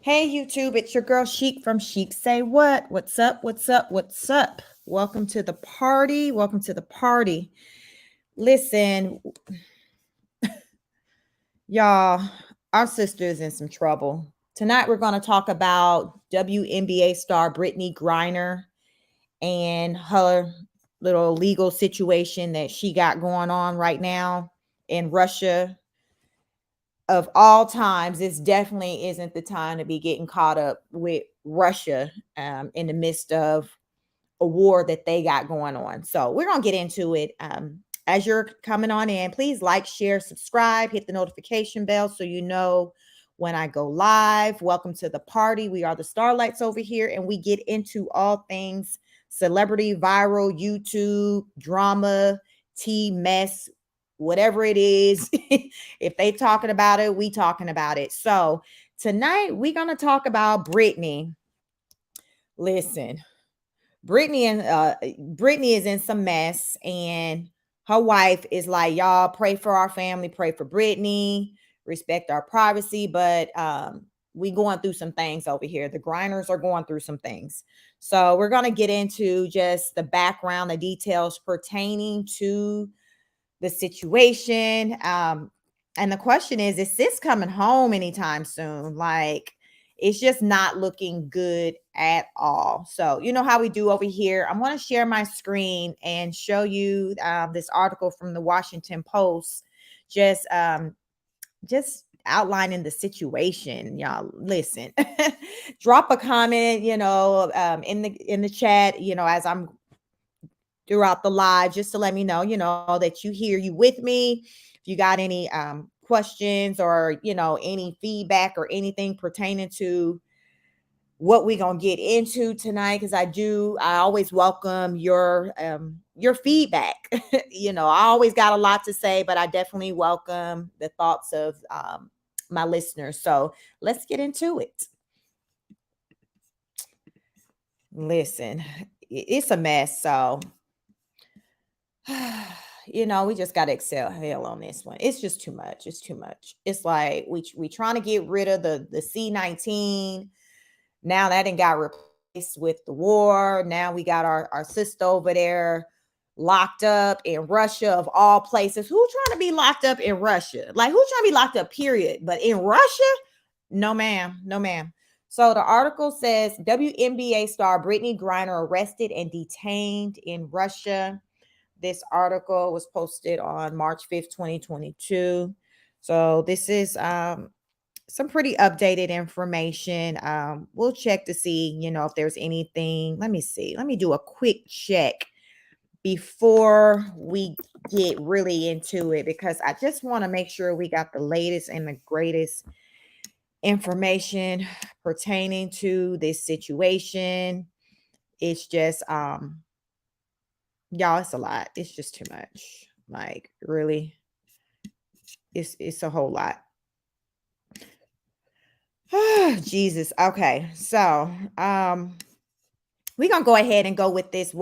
Hey YouTube, it's your girl Chic from Chic Say What? What's up? What's up? What's up? Welcome to the party. Welcome to the party. Listen, y'all, our sister is in some trouble. Tonight we're going to talk about WNBA star Brittney Griner and her little legal situation that she got going on right now in Russia. Of all times, this definitely isn't the time to be getting caught up with Russia in the midst of a war that they got going on. So we're going to get into it. As you're coming on in, please like, share, subscribe, hit the notification bell so you know when I go live. Welcome to the party. We are the Starlights over here, and we get into all things celebrity, viral, YouTube, drama, tea, mess, whatever it is. If they talking about it, we talking about it. So tonight we're going to talk about Brittany. Listen, Brittany is in some mess, and her wife is like, y'all pray for our family, pray for Brittany, respect our privacy. But we going through some things over here. The Griners are going through some things. So we're gonna get into just the background, the details pertaining to the situation. And the question is this coming home anytime soon? Like, it's just not looking good at all. So, you know how we do over here. I'm going to share my screen and show you this article from the Washington Post, just outlining the situation. Y'all listen. Drop a comment, in the chat, as I'm throughout the live, just to let me know, that you with me. If you got any questions or, any feedback or anything pertaining to what we're going to get into tonight, because I always welcome your feedback. I always got a lot to say, but I definitely welcome the thoughts of my listeners. So let's get into it. Listen, it's a mess. So we just got to exhale on this one. It's just too much. It's too much. It's like we trying to get rid of the C-19. Now that ain't got replaced with the war. Now we got our sister over there locked up in Russia, of all places. Who's trying to be locked up in Russia? Like, who's trying to be locked up, period? But in Russia? No, ma'am. No, ma'am. So the article says WNBA star Brittney Griner arrested and detained in Russia. This article was posted on March 5th, 2022. So this is some pretty updated information. We'll check to see, if there's anything. Let me see. Let me do a quick check before we get really into it, because I just want to make sure we got the latest and the greatest information pertaining to this situation. It's just y'all, it's a lot. It's just too much. Like, really, it's a whole lot. Jesus. Okay. So, we're going to go ahead and go with this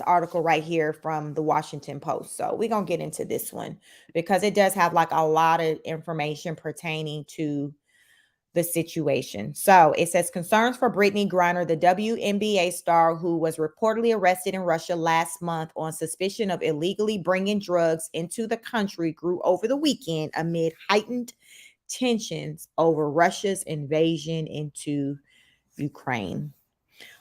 article right here from the Washington Post. So we're going to get into this one because it does have like a lot of information pertaining to the situation. So it says concerns for Brittney Griner, the WNBA star who was reportedly arrested in Russia last month on suspicion of illegally bringing drugs into the country, grew over the weekend amid heightened tensions over Russia's invasion into Ukraine.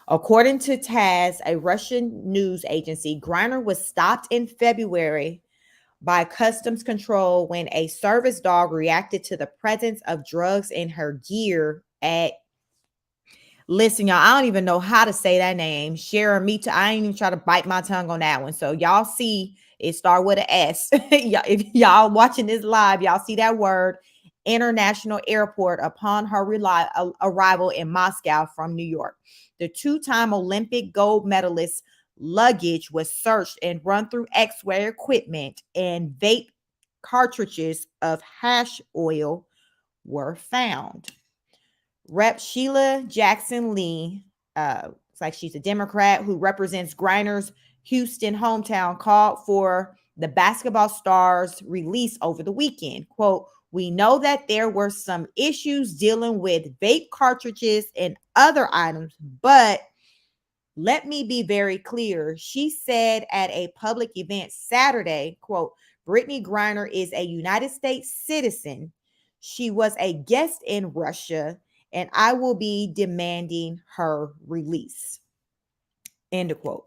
According to TASS, a Russian news agency, Griner was stopped in February by customs control when a service dog reacted to the presence of drugs in her gear at, listen, y'all, I don't even know how to say that name. Sheremetyevo. I ain't even try to bite my tongue on that one. So y'all see it start with an S. If y'all watching this live, y'all see that word, International Airport, upon her arrival in Moscow from New York. The two-time Olympic gold medalist luggage was searched and run through X-ray equipment, and vape cartridges of hash oil were found. Rep. Sheila Jackson Lee, it's like she's a Democrat who represents Griner's Houston hometown, called for the basketball star's release over the weekend. Quote, We know that there were some issues dealing with vape cartridges and other items, but let me be very clear. She said at a public event Saturday, quote, Brittney Griner is a United States citizen. She was a guest in Russia, and I will be demanding her release. End of quote.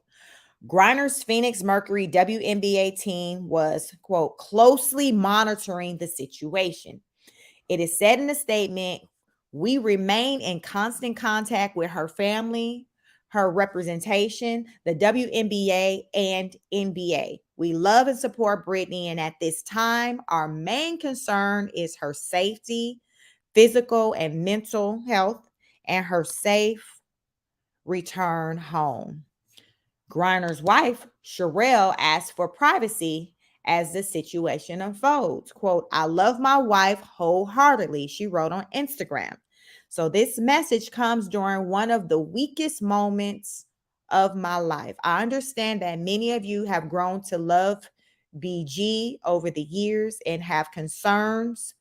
Griner's Phoenix Mercury WNBA team was, quote, closely monitoring the situation. It is said in the statement, we remain in constant contact with her family, her representation, the WNBA, and NBA. We love and support Brittany, and at this time, our main concern is her safety, physical and mental health, and her safe return home. Griner's wife, Sherelle, asked for privacy as the situation unfolds. Quote, I love my wife wholeheartedly, she wrote on Instagram. So this message comes during one of the weakest moments of my life. I understand that many of you have grown to love BG over the years and have concerns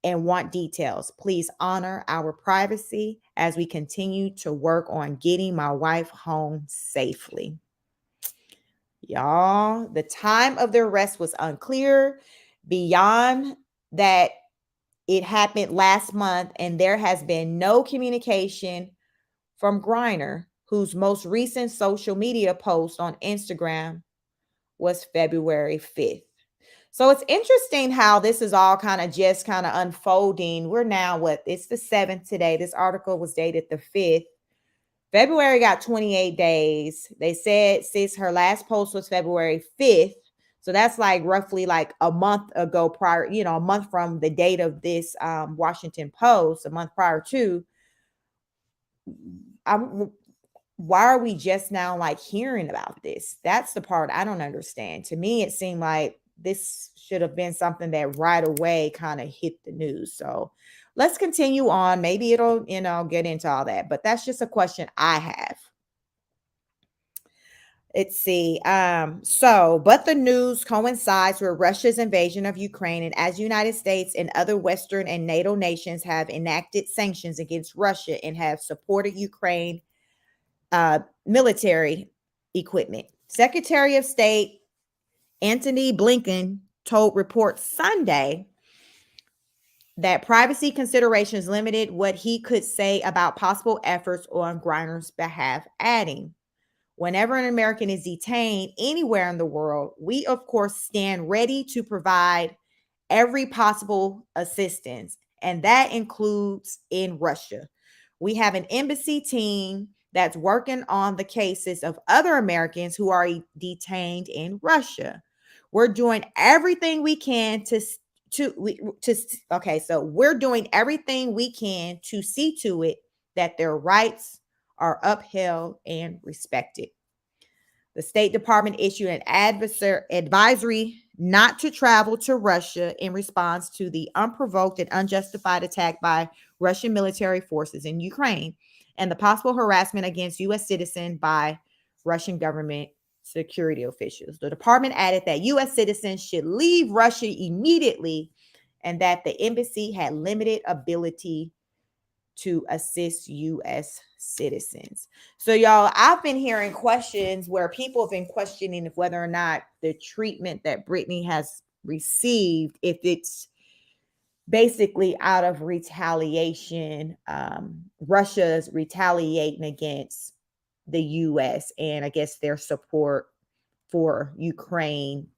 and want details. Please honor our privacy as we continue to work on getting my wife home safely. Y'all, the time of the arrest was unclear. Beyond that, it happened last month, and there has been no communication from Griner, whose most recent social media post on Instagram was February 5th. So it's interesting how this is all kind of unfolding. We're now it's the 7th today. This article was dated the 5th. February got 28 days. They said since her last post was February 5th. So that's like roughly like a month ago prior, a month from the date of this Washington Post, a month prior to. Why are we just now like hearing about this? That's the part I don't understand. To me, it seemed like this should have been something that right away kind of hit the news. So let's continue on. Maybe it'll, get into all that, but that's just a question I have. Let's see. But the news coincides with Russia's invasion of Ukraine, and as United States and other Western and NATO nations have enacted sanctions against Russia and have supported Ukraine military equipment. Secretary of State Antony Blinken told reports Sunday that privacy considerations limited what he could say about possible efforts on Griner's behalf, adding, whenever an American is detained anywhere in the world, we, of course, stand ready to provide every possible assistance, and that includes in Russia. We have an embassy team that's working on the cases of other Americans who are detained in Russia. We're doing everything we can we're doing everything we can to see to it that their rights are upheld and respected. The State Department issued an advisory not to travel to Russia in response to the unprovoked and unjustified attack by Russian military forces in Ukraine and the possible harassment against U.S. citizens by Russian government security officials. The department added that U.S. citizens should leave Russia immediately and that the embassy had limited ability to assist U.S. citizens. So, y'all, I've been hearing questions where people have been questioning if whether or not the treatment that Brittany has received, if it's basically out of retaliation, Russia's retaliating against the U.S. and I guess their support for Ukraine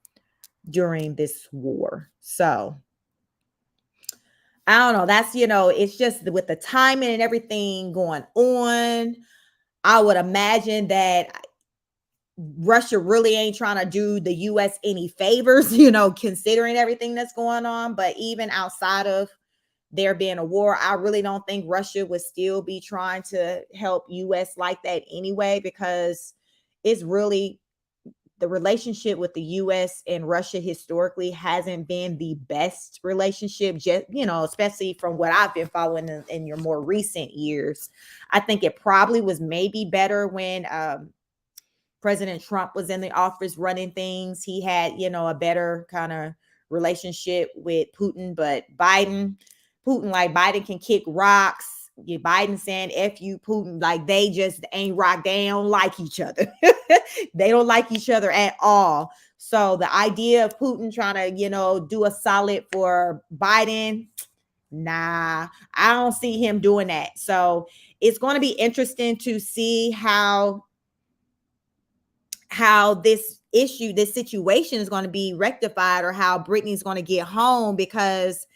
during this war. So I don't know. That's, it's just with the timing and everything going on. I would imagine that Russia really ain't trying to do the U.S. any favors, considering everything that's going on. But even outside of there being a war, I really don't think Russia would still be trying to help U.S. like that anyway, because it's really the relationship with the U.S. and Russia historically hasn't been the best relationship, just, especially from what I've been following in your more recent years. I think it probably was maybe better when President Trump was in the office running things. He had, a better kind of relationship with Putin, but Putin, like Biden can kick rocks. Biden saying F you, Putin, like they just ain't rock. They don't like each other. They don't like each other at all. So the idea of Putin trying to, do a solid for Biden, nah, I don't see him doing that. So it's going to be interesting to see how this situation is going to be rectified, or how Brittany's going to get home, because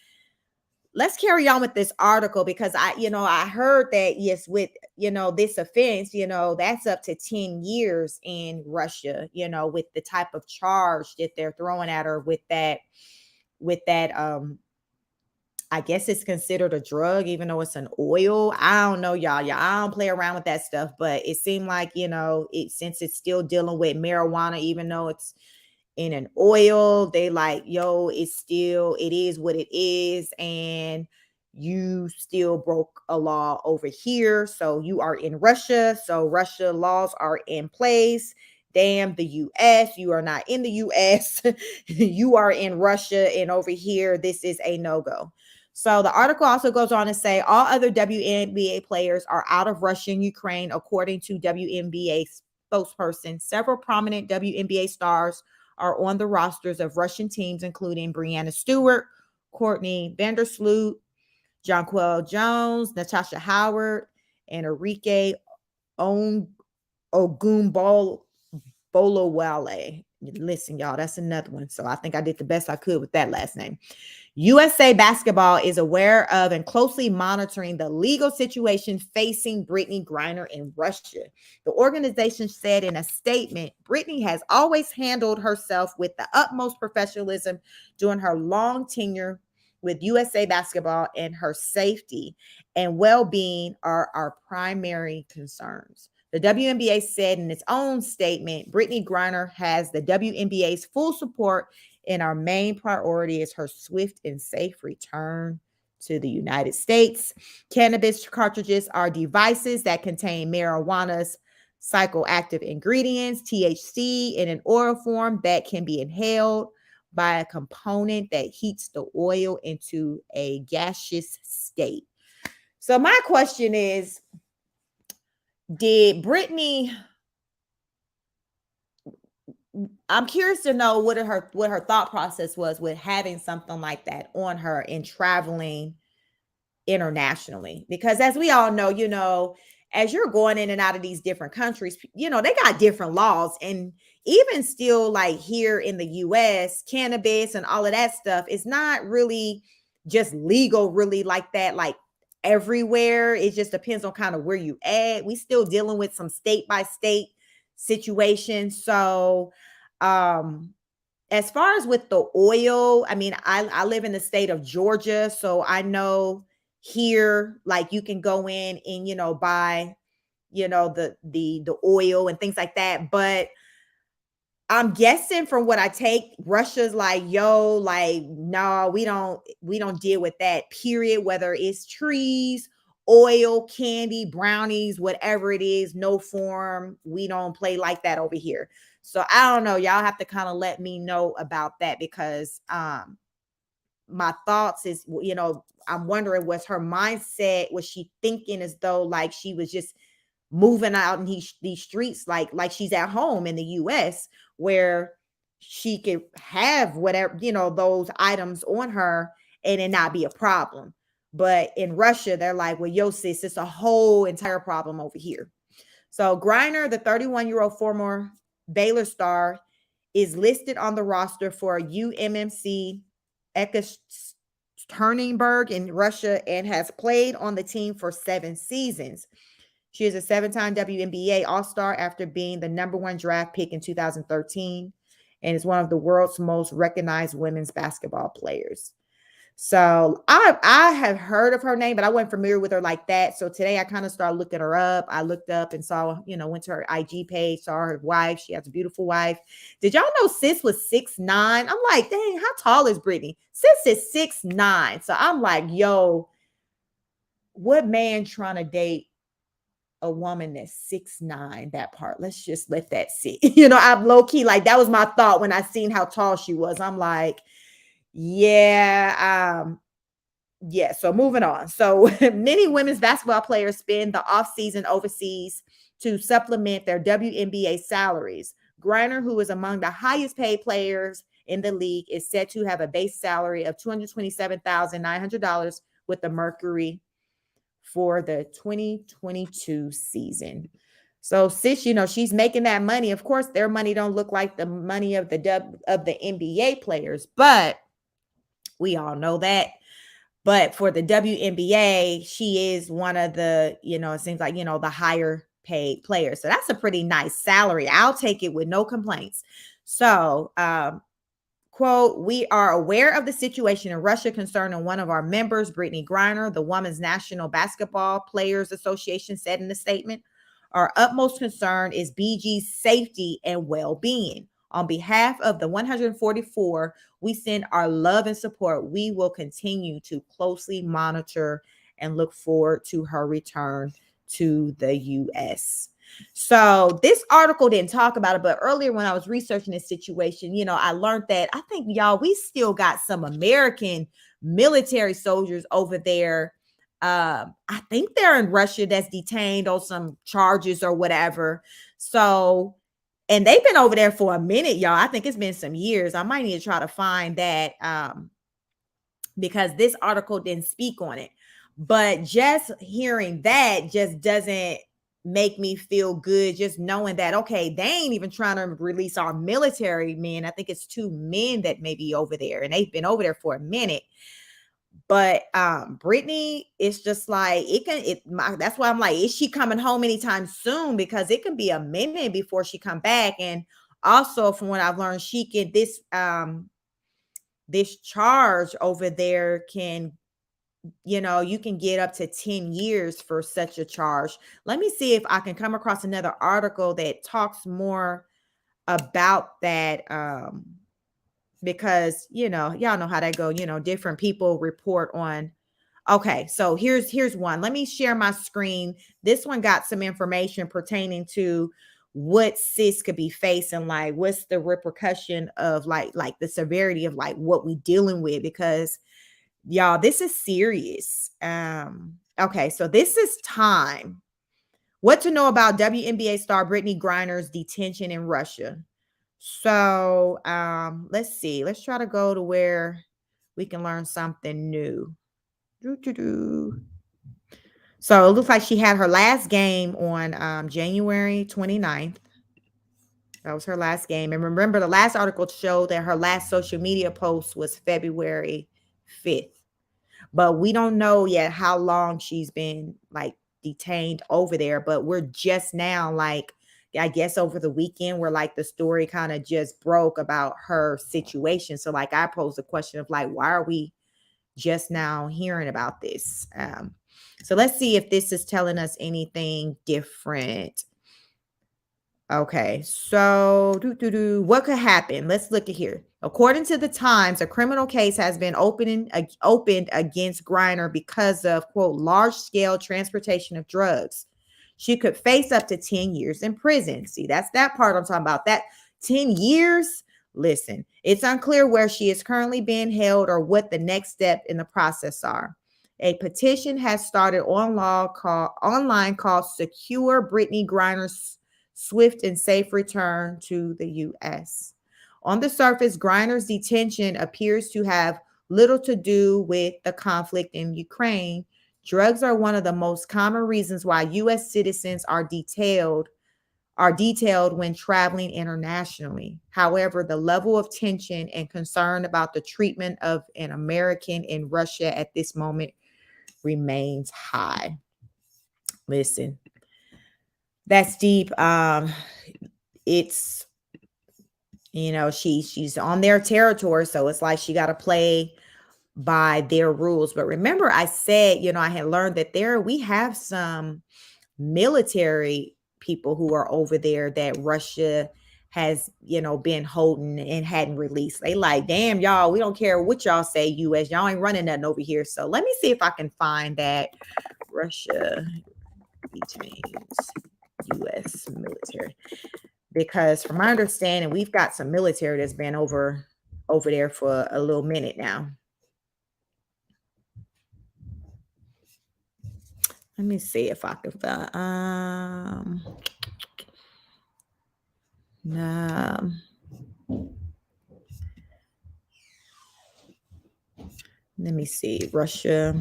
let's carry on with this article, because I heard that, yes, with, this offense, that's up to 10 years in Russia, with the type of charge that they're throwing at her with that, I guess it's considered a drug, even though it's an oil. I don't know, y'all. I don't play around with that stuff, but it seemed like, since it's still dealing with marijuana, even though it's in an oil, they like, yo, it is what it is. And you still broke a law over here. So you are in Russia. So Russia laws are in place. Damn the US, you are not in the US. You are in Russia, and over here, this is a no-go. So the article also goes on to say all other WNBA players are out of Russia and Ukraine, according to WNBA spokesperson. Several prominent WNBA stars are on the rosters of Russian teams, including Brianna Stewart, Courtney Vandersloot, Jonquel Jones, Natasha Howard, and Enrique Ogunbolawale. Listen, y'all, that's another one. So I think I did the best I could with that last name. USA Basketball is aware of and closely monitoring the legal situation facing Brittney Griner in Russia. The organization said in a statement, Brittney has always handled herself with the utmost professionalism during her long tenure with USA Basketball, and her safety and well-being are our primary concerns. The WNBA said in its own statement, Brittney Griner has the WNBA's full support, and our main priority is her swift and safe return to the United States. Cannabis cartridges are devices that contain marijuana's psychoactive ingredients, THC, in an oil form that can be inhaled by a component that heats the oil into a gaseous state. So my question is, did Brittney, I'm curious to know what her thought process was with having something like that on her and traveling internationally, because as we all know, as you're going in and out of these different countries, they got different laws. And even still, like here in the US, cannabis and all of that stuff is not really just legal really like that, like everywhere. It just depends on kind of where you at. We still dealing with some state by state situations. So as far as with the oil, I mean, I live in the state of Georgia, so I know here, like, you can go in and buy the oil and things like that. But I'm guessing from what I take, Russia's like, yo, like, no, we don't deal with that, period. Whether it's trees, oil, candy, brownies, whatever it is, no form, we don't play like that over here. So I don't know, y'all have to kind of let me know about that, because my thoughts is, I'm wondering, was her mindset, was she thinking as though like she was just moving out in these streets like she's at home in the US, where she could have whatever, those items on her and it not be a problem. But in Russia, they're like, well, yo, sis, it's a whole entire problem over here. So Griner, the 31-year-old former Baylor star, is listed on the roster for UMMC Ekaterinburg in Russia and has played on the team for 7 seasons. She is a 7-time WNBA All-Star after being the #1 draft pick in 2013, and is one of the world's most recognized women's basketball players. So I have heard of her name, but I wasn't familiar with her like that. So today I kind of started looking her up. I looked up and saw, went to her IG page, saw her wife. She has a beautiful wife. Did y'all know sis was 6'9"? I'm like, dang, how tall is Brittany? Sis is 6'9". So I'm like, yo, what man trying to date a woman that's 6'9"? That part, let's just let that sit. I'm low key, like, that was my thought when I seen how tall she was. I'm like, Yeah. Yeah, so moving on. So many women's basketball players spend the offseason overseas to supplement their WNBA salaries. Griner, who is among the highest paid players in the league, is said to have a base salary of $227,900 with the Mercury for the 2022 season. So since she's making that money, of course their money don't look like the money of the NBA players, but we all know that. But for the WNBA, she is one of the, it seems like, the higher paid players. So that's a pretty nice salary. I'll take it with no complaints. So, quote, we are aware of the situation in Russia concerning one of our members, Brittney Griner, the Women's National Basketball Players Association said in the statement. Our utmost concern is BG's safety and well-being. On behalf of the 144, we send our love and support. We will continue to closely monitor and look forward to her return to the U.S. So this article didn't talk about it, but earlier when I was researching this situation, I learned that I think, y'all, we still got some American military soldiers over there. I think they're in Russia that's detained on some charges or whatever. So, and they've been over there for a minute, y'all. I think it's been some years. I might need to try to find that because this article didn't speak on it. But just hearing that just doesn't make me feel good, just knowing that, okay, they ain't even trying to release our military men. I think it's 2 men that may be over there, and they've been over there for a minute. But Brittany, it's just like that's why I'm like, is she coming home anytime soon? Because it can be a minute before she come back. And also from what I've learned, she can this charge over there can, you can get up to 10 years for such a charge. Let me see if I can come across another article that talks more about that. Because y'all know how that go, different people report on. Okay, so here's one. Let me share my screen. This one got some information pertaining to what sis could be facing, like what's the repercussion of like the severity of like what we dealing with, because y'all, this is serious. Okay, so this is time. What to know about WNBA star Brittney Griner's detention in Russia. So let's see. Let's try to go to where we can learn something new. So it looks like she had her last game on January 29th. That was her last game. And remember, the last article showed that her last social media post was February 5th. But we don't know yet how long she's been like detained over there. But we're just now, like, I guess over the weekend, where like the story kind of just broke about her situation. So like I posed a question of like, why are we just now hearing about this? So let's see if this is telling us anything different. Okay, so what could happen? Let's look at here. According to the Times, a criminal case has been opened against Griner because of, quote, large-scale transportation of drugs. She could face up to 10 years in prison. See, that's that part I'm talking about. That 10 years. Listen, it's unclear where she is currently being held or what the next step in the process are. A petition has started online called Secure Brittney Griner's Swift and Safe Return to the U.S. On the surface, Griner's detention appears to have little to do with the conflict in Ukraine. Drugs are one of the most common reasons why U.S. citizens are detailed when traveling internationally. However, the level of tension and concern about the treatment of an American in Russia at this moment remains high. Listen, that's deep. It's, she's on their territory, so it's like she got to play by their rules. But remember, I said, I had learned that we have some military people who are over there that Russia has, been holding and hadn't released. They like, damn, y'all, we don't care what y'all say, U.S. Y'all ain't running nothing over here. So let me see if I can find that. Russia detains U.S. military. Because from my understanding, we've got some military that's been over over there for a little minute now. Let me see if I can find no. Let me see. Russia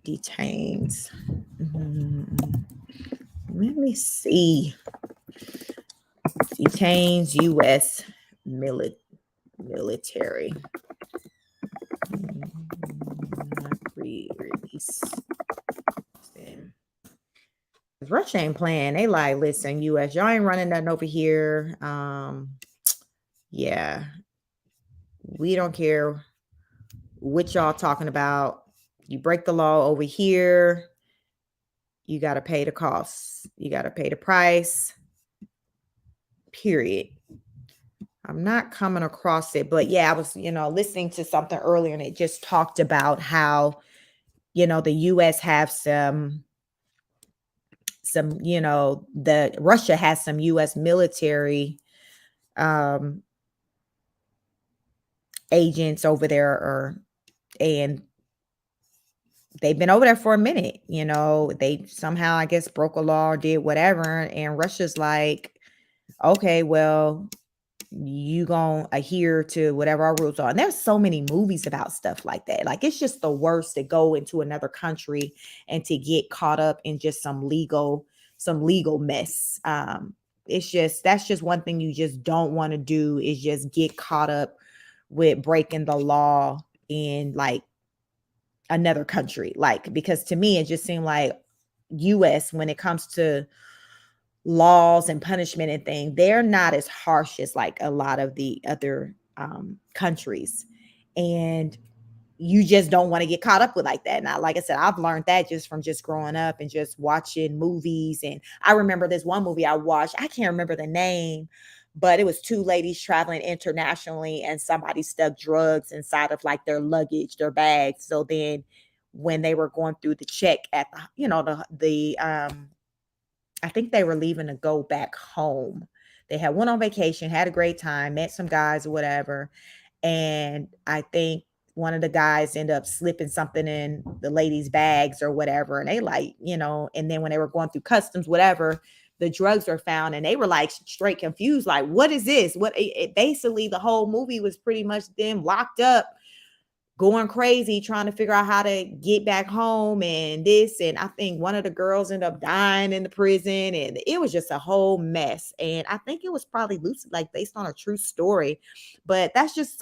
detains. Let me see. Detains U.S. military. Release. Russia ain't playing. They like, listen, U.S. y'all ain't running nothing over here. Yeah, we don't care what y'all talking about. You break the law over here, you got to pay the costs. You got to pay the price. Period. I'm not coming across it, but yeah, I was, listening to something earlier and it just talked about how, the U.S. have some, the Russia has some U.S. military agents over there, and they've been over there for a minute. They somehow, I guess, broke a law or did whatever, and Russia's like, okay, well, you gonna adhere to whatever our rules are. And there's so many movies about stuff like that. Like, it's just the worst to go into another country and to get caught up in just some legal mess. That's just one thing you just don't want to do, is just get caught up with breaking the law in like another country. Like, because to me, it just seemed like US, when it comes to laws and punishment and things, they're not as harsh as like a lot of the other countries. And you just don't want to get caught up with like that. Now, like I said, I've learned that just from just growing up and just watching movies. And I remember this one movie I watched, I can't remember the name, but it was two ladies traveling internationally and somebody stuck drugs inside of like their luggage, their bags. So then when they were going through the check at the I think they were leaving to go back home. They had went on vacation, had a great time, met some guys or whatever. And I think one of the guys ended up slipping something in the ladies' bags or whatever. And they like, and then when they were going through customs, whatever, the drugs were found and they were like straight confused. Like, what is this? Basically the whole movie was pretty much them locked up, going crazy, trying to figure out how to get back home and this. And I think one of the girls ended up dying in the prison, and it was just a whole mess. And I think it was probably loosely like based on a true story, but that's just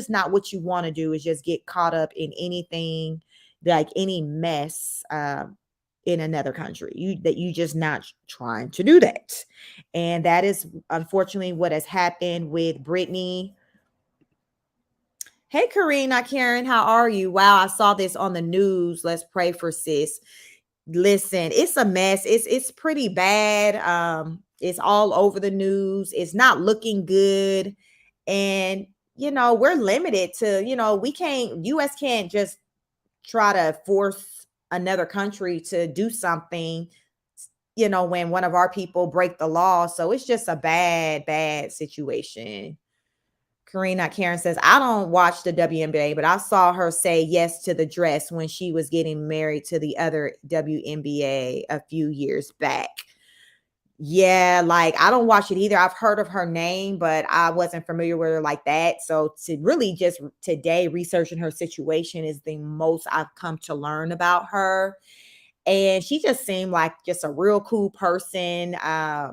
not what you want to do, is just get caught up in anything, like any mess in another country. You just not trying to do that. And that is unfortunately what has happened with Brittany. Hey, Karina, Karen, how are you? Wow, I saw this on the news. Let's pray for sis. Listen, it's a mess. It's pretty bad. It's all over the news. It's not looking good. And we're limited to, US can't just try to force another country to do something, when one of our people break the law. So it's just a bad situation. Karen says, I don't watch the WNBA, but I saw her say yes to the dress when she was getting married to the other WNBA a few years back. Yeah, like I don't watch it either. I've heard of her name, but I wasn't familiar with her like that. So to really just today researching her situation is the most I've come to learn about her. And she just seemed like just a real cool person. I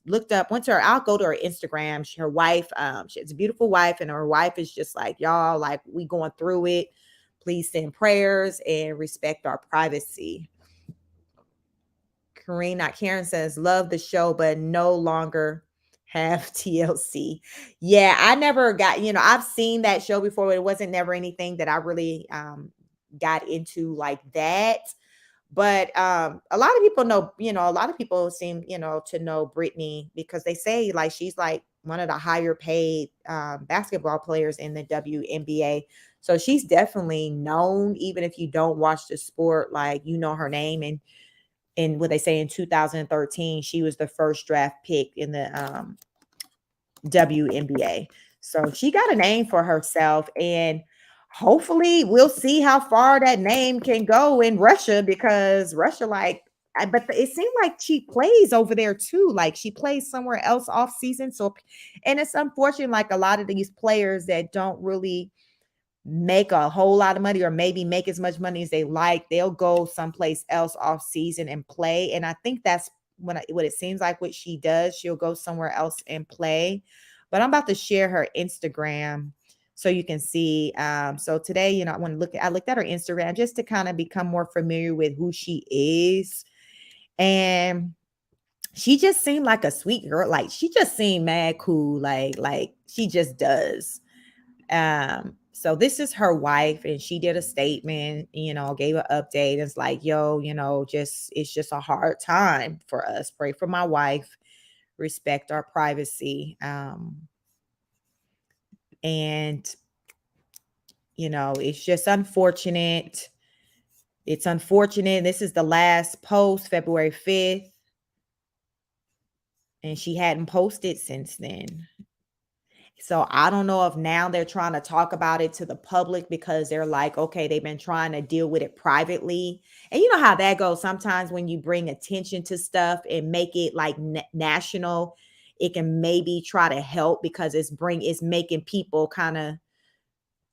went to her, I'll go to her Instagram. Her wife, she has a beautiful wife, and her wife is just like, y'all, like, we going through it. Please send prayers and respect our privacy. Karen says, love the show, but no longer have TLC. Yeah, I never got, I've seen that show before, but it wasn't never anything that I really got into like that. But a lot of people know, a lot of people seem, to know Brittany because they say like she's like one of the higher paid basketball players in the WNBA. So she's definitely known, even if you don't watch the sport, like her name. And what they say in 2013, she was the first draft pick in the WNBA. So she got a name for herself, and hopefully we'll see how far that name can go in Russia, because Russia, like, but it seemed like she plays over there too. Like she plays somewhere else off season. So, and it's unfortunate, like a lot of these players that don't really make a whole lot of money, or maybe make as much money as they like, they'll go someplace else off season and play. And I think that's what it seems like what she does. She'll go somewhere else and play. But I'm about to share her Instagram so you can see. So today, I looked at her Instagram just to kind of become more familiar with who she is. And she just seemed like a sweet girl. Like she just seemed mad cool. Like she just does. So this is her wife, and she did a statement, gave an update. It's like, yo, it's just a hard time for us. Pray for my wife, respect our privacy. And it's just unfortunate. It's unfortunate. This is the last post, February 5th. And she hadn't posted since then. So I don't know if now they're trying to talk about it to the public, because they're like, okay, they've been trying to deal with it privately. And you know how that goes. Sometimes when you bring attention to stuff and make it like national, it can maybe try to help, because it's making people kind of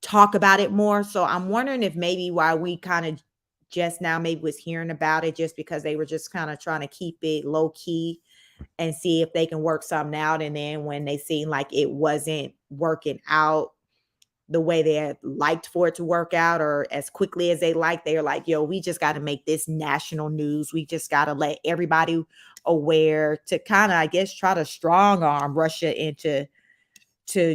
talk about it more. So I'm wondering if maybe why we kind of just now maybe was hearing about it, just because they were just kind of trying to keep it low key and see if they can work something out. And then when they seen like it wasn't working out the way they had liked for it to work out, or as quickly as they liked, they're like, yo, we just got to make this national news. We just got to let everybody aware, to kind of, I guess, try to strong arm Russia into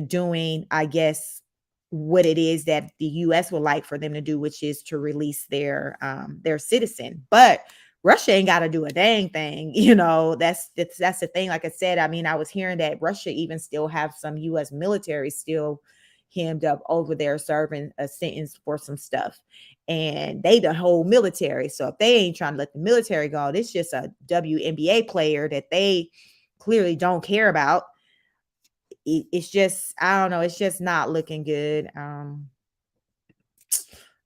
doing, I guess, what it is that the US would like for them to do, which is to release their citizen. But Russia ain't got to do a dang thing. That's the thing. Like I said, I mean, I was hearing that Russia even still have some US military still hemmed up over there serving a sentence for some stuff. And they the whole military. So if they ain't trying to let the military go, it's just a WNBA player that they clearly don't care about. It's just, I don't know, it's just not looking good.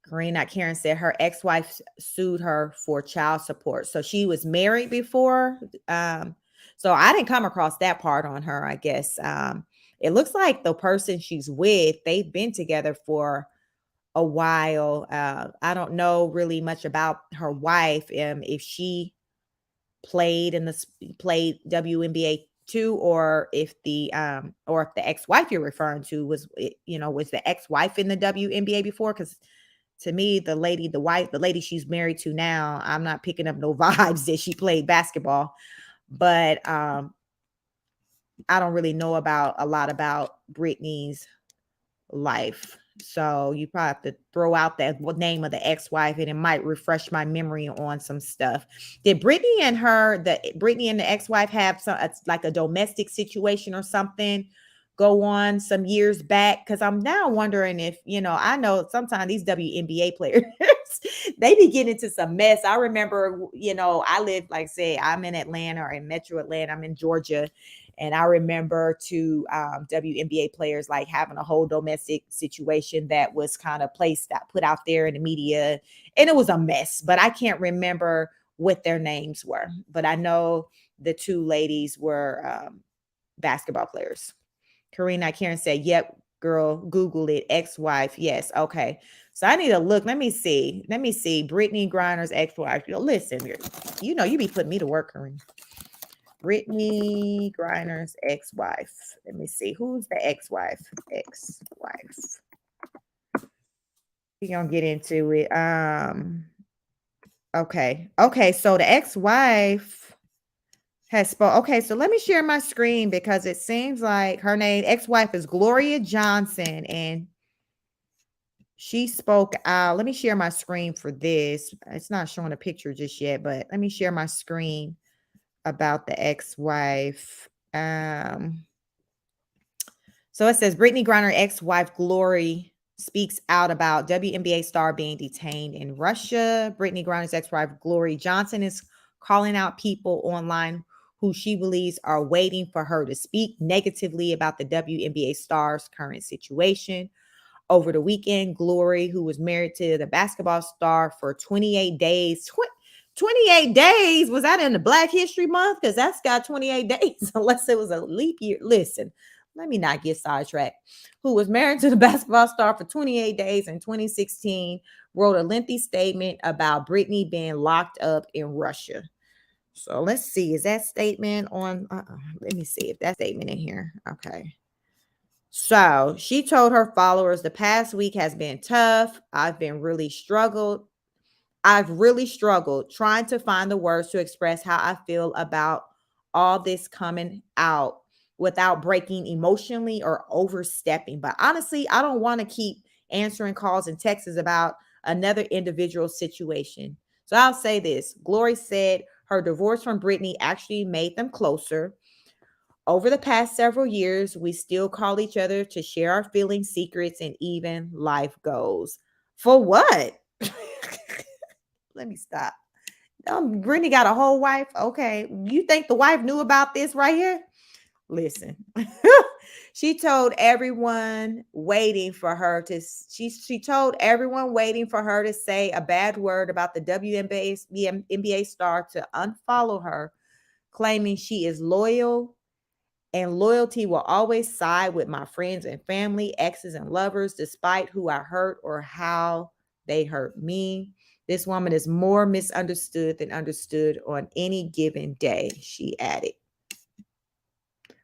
Karen said her ex-wife sued her for child support. So she was married before. So I didn't come across that part on her, I guess. It looks like the person she's with, they've been together for a while. I don't know really much about her wife, if she played WNBA too, or if the ex-wife you're referring to was the ex-wife in the WNBA before. Because to me, the lady she's married to now, I'm not picking up no vibes that she played basketball. But I don't really know a lot about Brittney's life. So you probably have to throw out that name of the ex-wife, and it might refresh my memory on some stuff. Did Brittney and the ex-wife have like a domestic situation or something go on some years back? Because I'm now wondering if, I know sometimes these WNBA players, they be getting into some mess. I remember, I live, like I say, I'm in Atlanta, or in Metro Atlanta. I'm in Georgia. And I remember WNBA players like having a whole domestic situation that was kind of put out there in the media, and it was a mess. But I can't remember what their names were. But I know the two ladies were basketball players. Karen said, "Yep, girl, Google it. Ex-wife, yes, okay." So I need to look. Let me see. Brittney Griner's ex-wife. Listen, you be putting me to work, Karen. Brittney Griner's ex-wife. Let me see. Who's the ex-wife? We're gonna get into it. Okay. So the ex-wife has spoke. Okay, so let me share my screen, because it seems like her ex-wife is Gloria Johnson, and she spoke out. Let me share my screen for this. It's not showing a picture just yet, but let me share my screen about the ex-wife. So it says Brittney Griner ex-wife Glory speaks out about WNBA star being detained in Russia. Brittney Griner's ex-wife Glory Johnson is calling out people online who she believes are waiting for her to speak negatively about the WNBA star's current situation. Over the weekend, Glory, who was married to the basketball star for 28 days, 28 days, was that in the Black History Month? Because that's got 28 days, unless it was a leap year. Listen, let me not get sidetracked. Who was married to the basketball star for 28 days in 2016, wrote a lengthy statement about Brittney being locked up in Russia. So let's see, is that statement on? Let me see if that statement in here. Okay. So she told her followers, the past week has been tough. I've really struggled trying to find the words to express how I feel about all this coming out without breaking emotionally or overstepping. But honestly, I don't want to keep answering calls and texts about another individual situation. So I'll say this. Glory said her divorce from Brittany actually made them closer. Over the past several years, we still call each other to share our feelings, secrets, and even life goals. For what? Let me stop. Brittany got a whole wife. Okay. You think the wife knew about this right here? Listen. She told everyone waiting for her to she told everyone waiting for her to say a bad word about the NBA star to unfollow her, claiming she is loyal and loyalty will always side with my friends and family, exes and lovers, despite who I hurt or how they hurt me. This woman is more misunderstood than understood on any given day, she added.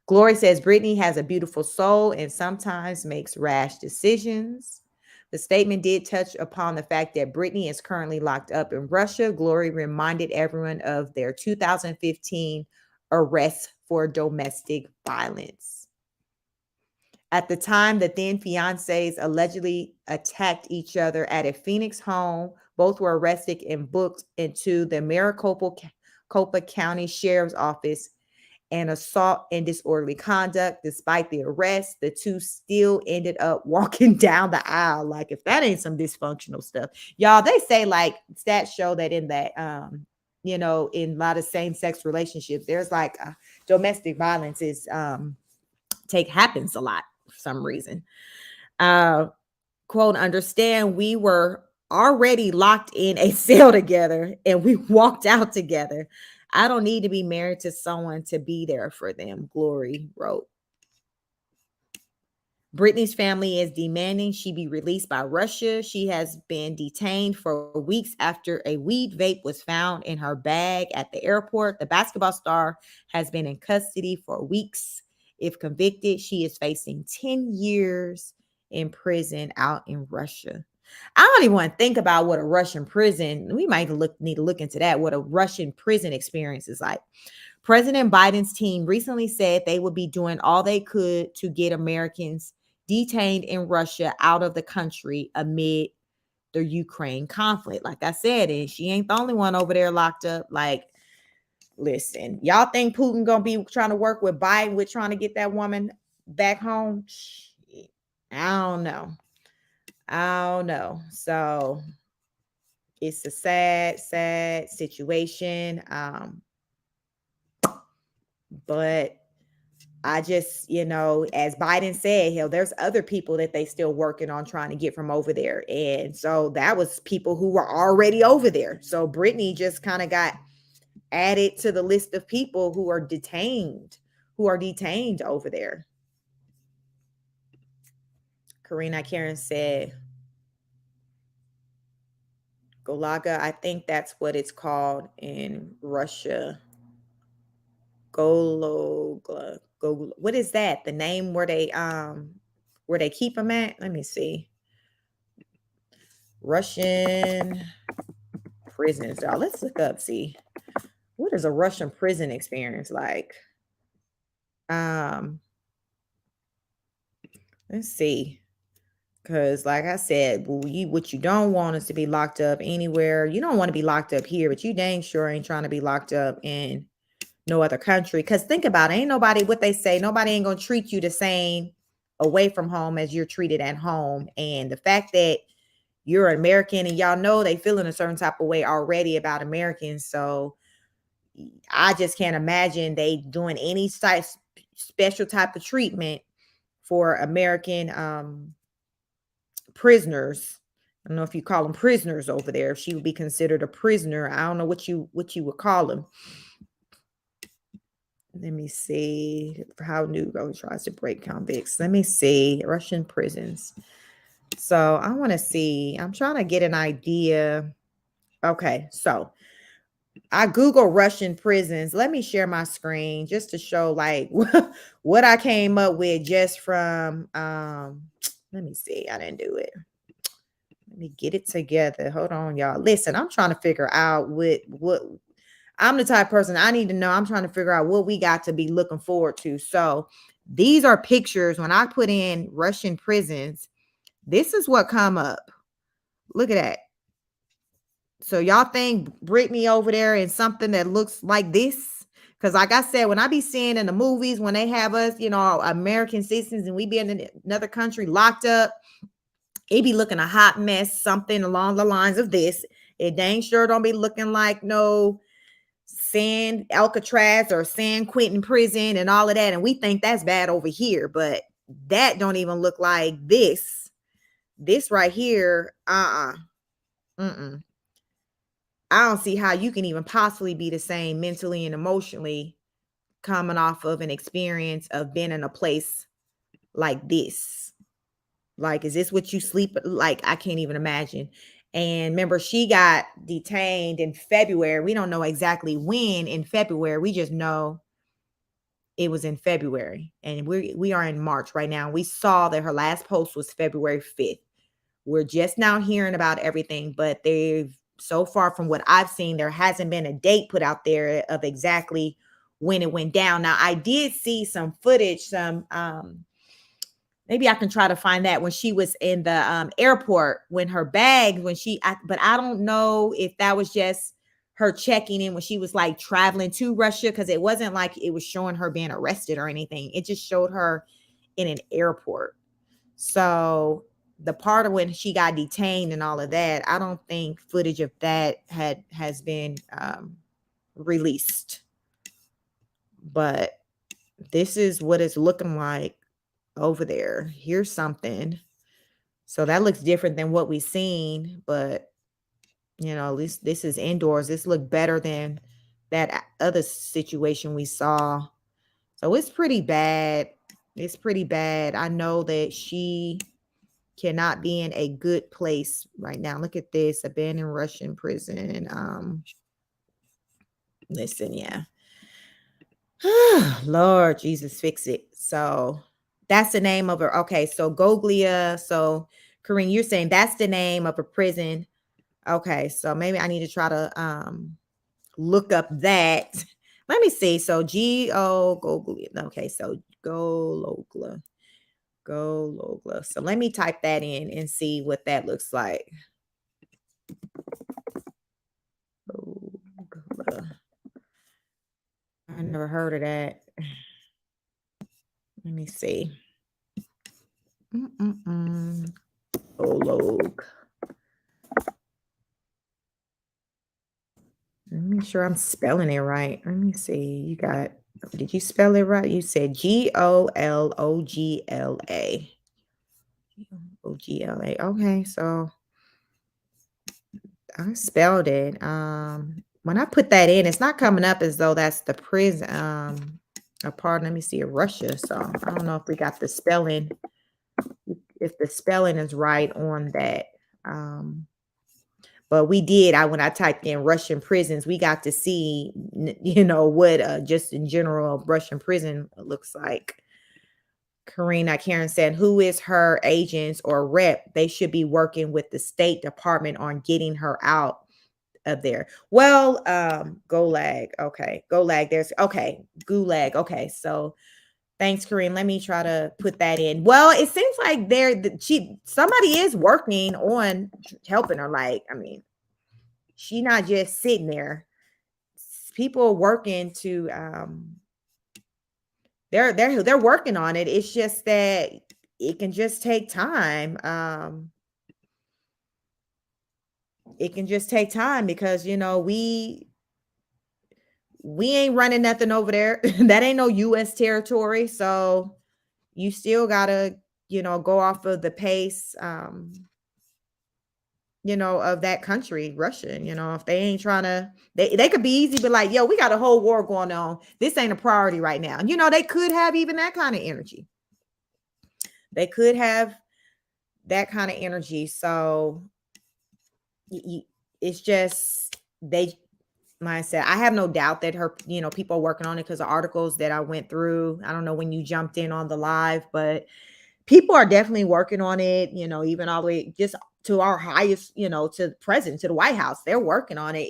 Glory says Brittany has a beautiful soul and sometimes makes rash decisions. The statement did touch upon the fact that Brittany is currently locked up in Russia. Glory reminded everyone of their 2015 arrest for domestic violence. At the time, the then fiancés allegedly attacked each other at a Phoenix home. Both were arrested and booked into the Maricopa County Sheriff's Office and assault and disorderly conduct. Despite the arrest, the two still ended up walking down the aisle. Like, if that ain't some dysfunctional stuff. Y'all, they say, like, stats show that in that, in a lot of same-sex relationships, there's like domestic violence is happens a lot for some reason. Quote, understand, we were already locked in a cell together and we walked out together. I don't need to be married to someone to be there for them, Glory wrote. Brittany's family is demanding she be released by Russia. She has been detained for weeks after a weed vape was found in her bag at the airport. The basketball star has been in custody for weeks. If convicted, she is facing 10 years in prison out in Russia. I don't even want to think about what a Russian prison, we might need to look into that, what a Russian prison experience is like. President Biden's team recently said they would be doing all they could to get Americans detained in Russia out of the country amid the Ukraine conflict. Like I said, and she ain't the only one over there locked up. Like, listen, y'all think Putin gonna be trying to work with Biden with trying to get that woman back home? I don't know. So it's a sad situation. But I just, as Biden said, hell, there's other people that they still working on trying to get from over there. And so that was people who were already over there. So Brittany just kind of got added to the list of people who are detained over there. Karina Karen said, Golaga, I think that's what it's called in Russia. Gologla. What is that? The name where they keep them at? Let me see. Russian prisons. Y'all, let's look up, see. What is a Russian prison experience like? Let's see. Because like I said, what you don't want is to be locked up anywhere. You don't want to be locked up here, but you dang sure ain't trying to be locked up in no other country. Because think about it, ain't nobody, what they say, nobody ain't gonna treat you the same away from home as you're treated at home. And the fact that you're an American and y'all know they feeling a certain type of way already about Americans. So I just can't imagine they doing any type special type of treatment for American prisoners. I don't know if you call them prisoners over there. If she would be considered a prisoner, I don't know what you would call them. Let me see how New York tries to break convicts. Let me see Russian prisons. So I want to see. I'm trying to get an idea. Okay, so I Google Russian prisons. Let me share my screen just to show like what I came up with just from let me see. I didn't do it. Let me get it together. Hold on, y'all. Listen, I'm trying to figure out what I'm the type of person I need to know. I'm trying to figure out what we got to be looking forward to. So these are pictures. When I put in Russian prisons, this is what come up. Look at that. So y'all think Brittany over there in something that looks like this? Because like I said, when I be seeing in the movies, when they have us, American citizens and we be in another country locked up, it be looking a hot mess, something along the lines of this. It dang sure don't be looking like no San Alcatraz or San Quentin prison and all of that. And we think that's bad over here, but that don't even look like this. This right here, mm-mm. I don't see how you can even possibly be the same mentally and emotionally coming off of an experience of being in a place like this. Like, is this what you sleep? Like, I can't even imagine. And remember, she got detained in February. We don't know exactly when in February. We just know it was in February. And we are in March right now. We saw that her last post was February 5th. We're just now hearing about everything, but they've so far from what I've seen, there hasn't been a date put out there of exactly when it went down. Now, I did see some footage, maybe I can try to find that when she was in the airport when her bag, but I don't know if that was just her checking in when she was like traveling to Russia, because it wasn't like it was showing her being arrested or anything. It just showed her in an airport. So the part of when she got detained and all of that, I don't think footage of that has been released. But this is what it's looking like over there. Here's something. So that looks different than what we've seen, but at least this is indoors. This looked better than that other situation we saw. So it's pretty bad. It's pretty bad. I know that she cannot be in a good place right now. Look at this, abandoned Russian prison. Listen, yeah. Lord Jesus, fix it. So that's the name of her. Okay, so Goglia. So Corinne, you're saying that's the name of a prison. Okay, so maybe I need to try to look up that. Let me see. So Goglia. Okay, so Gologla. Gologla. So let me type that in and see what that looks like. Gologla. I never heard of that. Let me see. Golog. Let me make sure I'm spelling it right. Let me see. Did you spell it right? You said Gologla. Ogla. Okay, so I spelled it. When I put that in, it's not coming up as though that's the prison. Let me see, Russia. So I don't know if we got the spelling, if the spelling is right on that. But we did. When I typed in Russian prisons, we got to see, what just in general Russian prison looks like. Karen said, who is her agents or rep? They should be working with the State Department on getting her out of there. Well, Gulag. Okay. Gulag. Gulag. Okay. So thanks, Corinne. Let me try to put that in. Well, it seems like somebody is working on helping her. Like, I mean, she not just sitting there. People are working to they're working on it. It's just that it can just take time. It can just take time because we we ain't running nothing over there. That ain't no US territory. So you still gotta, go off of the pace, of that country, Russia. If they ain't trying to, they could be easy, but like, yo, we got a whole war going on. This ain't a priority right now. They could have even that kind of energy. They could have that kind of energy. So it's just, like I said, I have no doubt that people are working on it because of articles that I went through. I don't know when you jumped in on the live, but people are definitely working on it, even all the way just to our highest, to the president, to the White House. They're working on it.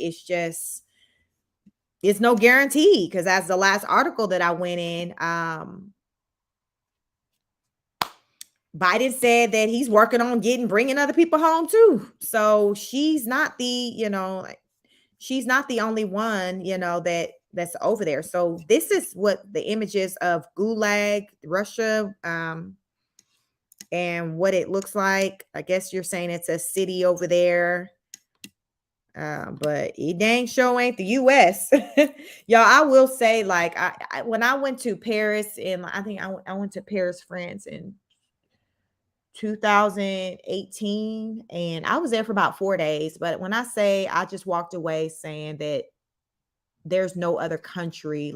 It's no guarantee because as the last article that I went in, Biden said that he's working on bringing other people home too. So she's not she's not the only one, that's over there. So this is what the images of Gulag, Russia, and what it looks like. I guess you're saying it's a city over there. But it dang sure ain't the US. Y'all, I will say, like, I when I went to Paris, and I think I went to Paris, France in 2018, and I was there for about 4 days. But when I say I just walked away saying that there's no other country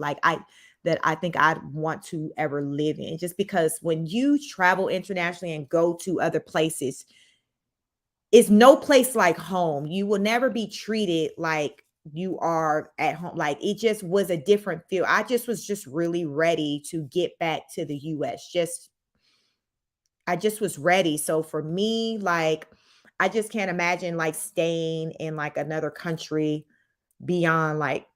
that I think I'd want to ever live in, just because when you travel internationally and go to other places, it's no place like home. You will never be treated like you are at home. Like, it just was a different feel. I just was just really ready to get back to the US. I just was ready. So for me, like, I just can't imagine like staying in like another country beyond like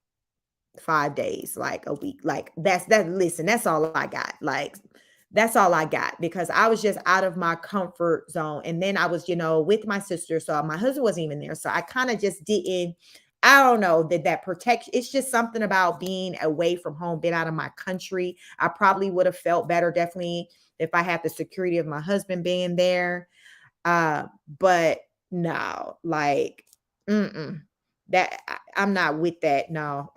5 days, like a week. Like listen, that's all I got. Like, that's all I got because I was just out of my comfort zone. And then I was, with my sister. So my husband wasn't even there. So I kind of just didn't, I don't know, that protection. It's just something about being away from home, being out of my country. I probably would have felt better, definitely, if I had the security of my husband being there. But no, like, I'm not with that. No,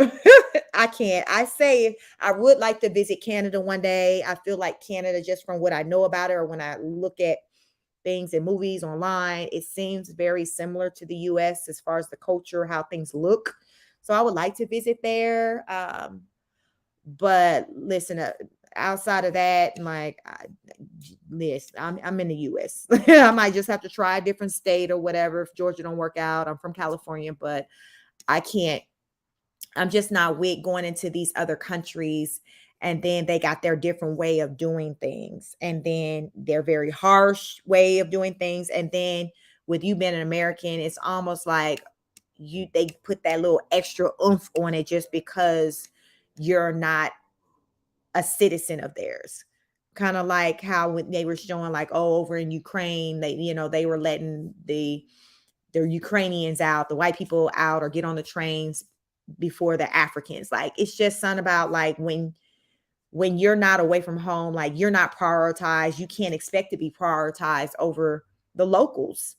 I can't. I say I would like to visit Canada one day. I feel like Canada, just from what I know about it, or when I look at things in movies online, it seems very similar to the US as far as the culture, how things look. So I would like to visit there. But listen, outside of that, like, listen, I'm in the US. I might just have to try a different state or whatever if Georgia don't work out. I'm from California, but I can't. I'm just not with going into these other countries, and then they got their different way of doing things, and then their very harsh way of doing things, and then with you being an American, it's almost like they put that little extra oomph on it just because you're not a citizen of theirs. Kind of like how when they were showing, like, oh, over in Ukraine, they were letting the Ukrainians out, the white people out, or get on the trains before the Africans. Like, it's just something about, like, when you're not away from home, like, you're not prioritized. You can't expect to be prioritized over the locals.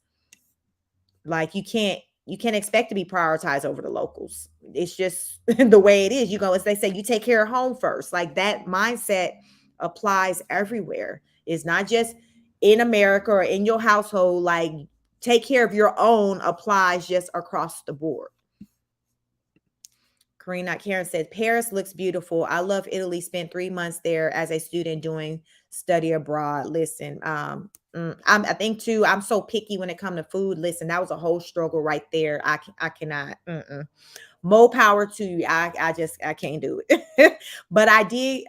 Like, you can't expect to be prioritized over the locals. It's just the way it is. As they say, you take care of home first. Like, that mindset applies everywhere. It's not just in America or in your household. Like, take care of your own applies just across the board. Karen said, Paris looks beautiful. I love Italy. Spent 3 months there as a student doing study abroad. Listen, I think too, I'm so picky when it comes to food. Listen, that was a whole struggle right there. I cannot. More power to you. I can't do it. But I did.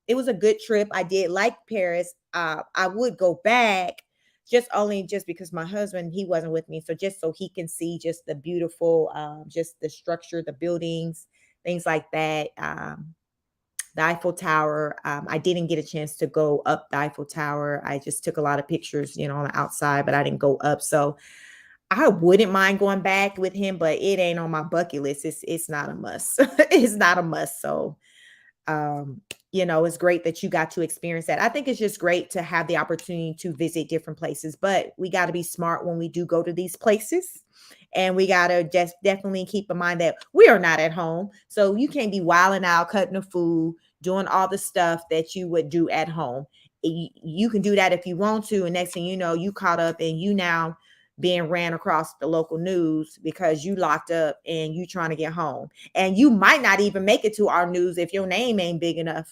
It was a good trip. I did like Paris. I would go back, just because my husband, he wasn't with me. So just so he can see just the beautiful, just the structure, the buildings, things like that. The Eiffel Tower. I didn't get a chance to go up the Eiffel Tower. I just took a lot of pictures, on the outside, but I didn't go up. So I wouldn't mind going back with him, but it ain't on my bucket list. It's not a must. It's not a must. So, it's great that you got to experience that. I think it's just great to have the opportunity to visit different places, but we got to be smart when we do go to these places And we got to just definitely keep in mind that we are not at home. So you can't be wilding out, cutting the food, doing all the stuff that you would do at home. You can do that if you want to. And next thing you know, you caught up and you now being ran across the local news because you locked up and you trying to get home. And you might not even make it to our news if your name ain't big enough,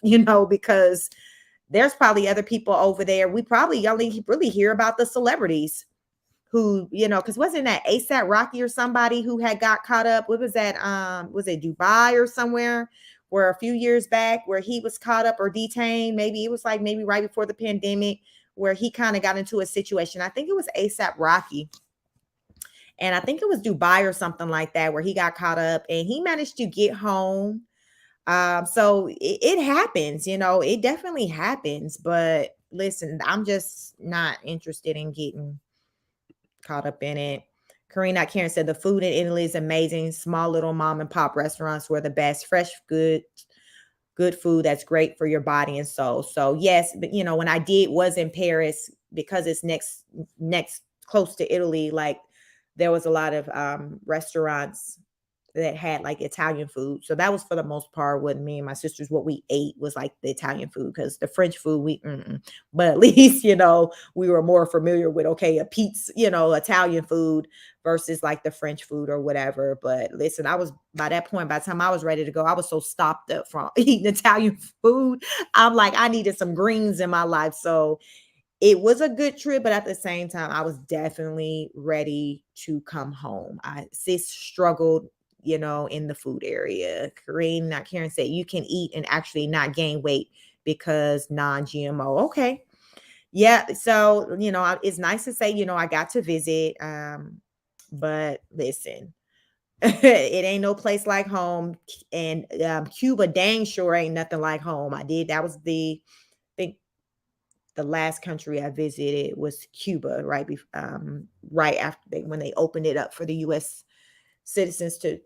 because there's probably other people over there. We probably only really hear about the celebrities who, because wasn't that ASAP Rocky or somebody who had got caught up? What was that? Was it Dubai or somewhere where a few years back where he was caught up or detained? Maybe it was like maybe right before the pandemic where he kind of got into a situation. I think it was ASAP Rocky. And I think it was Dubai or something like that where he got caught up and he managed to get home. So it happens, it definitely happens. But listen, I'm just not interested in getting caught up in it. Karina Karen said the food in Italy is amazing. Small little mom and pop restaurants were the best. Fresh, good food that's great for your body and soul. So yes, but when I was in Paris because it's next close to Italy, like there was a lot of restaurants that had like Italian food. So that was for the most part what me and my sisters, what we ate was like the Italian food because the French food, but at least, we were more familiar with, okay, a pizza, Italian food versus like the French food or whatever. But listen, I was by that point, by the time I was ready to go, I was so stopped up from eating Italian food. I'm like, I needed some greens in my life. So it was a good trip, but at the same time, I was definitely ready to come home. Sis struggled, in the food area. Karen said you can eat and actually not gain weight because non-GMO. Okay. Yeah. So, it's nice to say, I got to visit. But listen, it ain't no place like home. And Cuba dang sure ain't nothing like home. That was think the last country I visited was Cuba, right? Right after when they opened it up for the US citizens to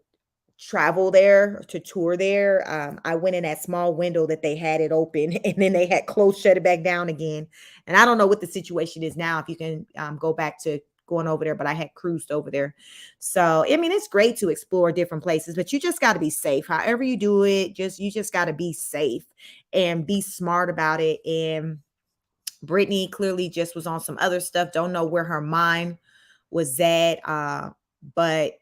travel there, to tour there. I went in that small window that they had it open and then they had closed, shut it back down again. And I don't know what the situation is now, if you can go back to going over there, but I had cruised over there. So, I mean, it's great to explore different places, but you just got to be safe. However you do it, you just got to be safe and be smart about it. And Brittany clearly just was on some other stuff. Don't know where her mind was at. But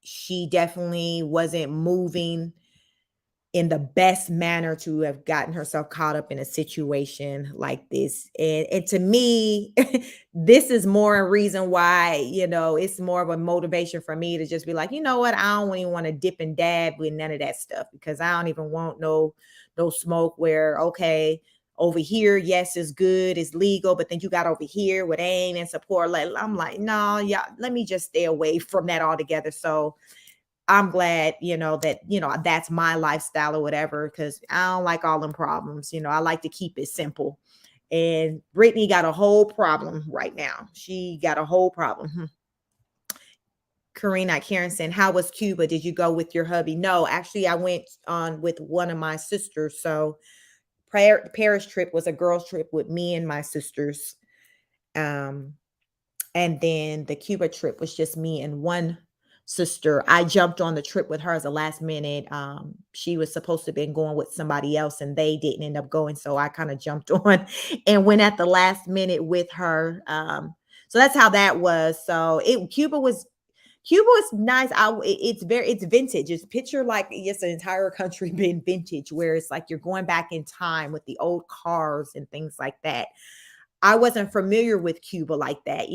she definitely wasn't moving in the best manner to have gotten herself caught up in a situation like this. And to me, this is more a reason why, it's more of a motivation for me to just be like, you know what? I don't even want to dip and dab with none of that stuff because I don't even want no smoke where, okay, over here, yes, it's good, it's legal, but then you got over here with aim and support. Like, I'm like, no, yeah, let me just stay away from that altogether. So I'm glad, that's my lifestyle or whatever, because I don't like all them problems. I like to keep it simple. And Brittany got a whole problem right now. She got a whole problem. Karen saying, how was Cuba? Did you go with your hubby? No, actually, I went on with one of my sisters. So Paris trip was a girls trip with me and my sisters. And then the Cuba trip was just me and one sister. I jumped on the trip with her as a last minute. She was supposed to have been going with somebody else and they didn't end up going. So I kind of jumped on and went at the last minute with her. So that's how that was. So Cuba was nice. It's vintage. It's picture like it's an entire country being vintage, where it's like you're going back in time with the old cars and things like that. I wasn't familiar with Cuba like that,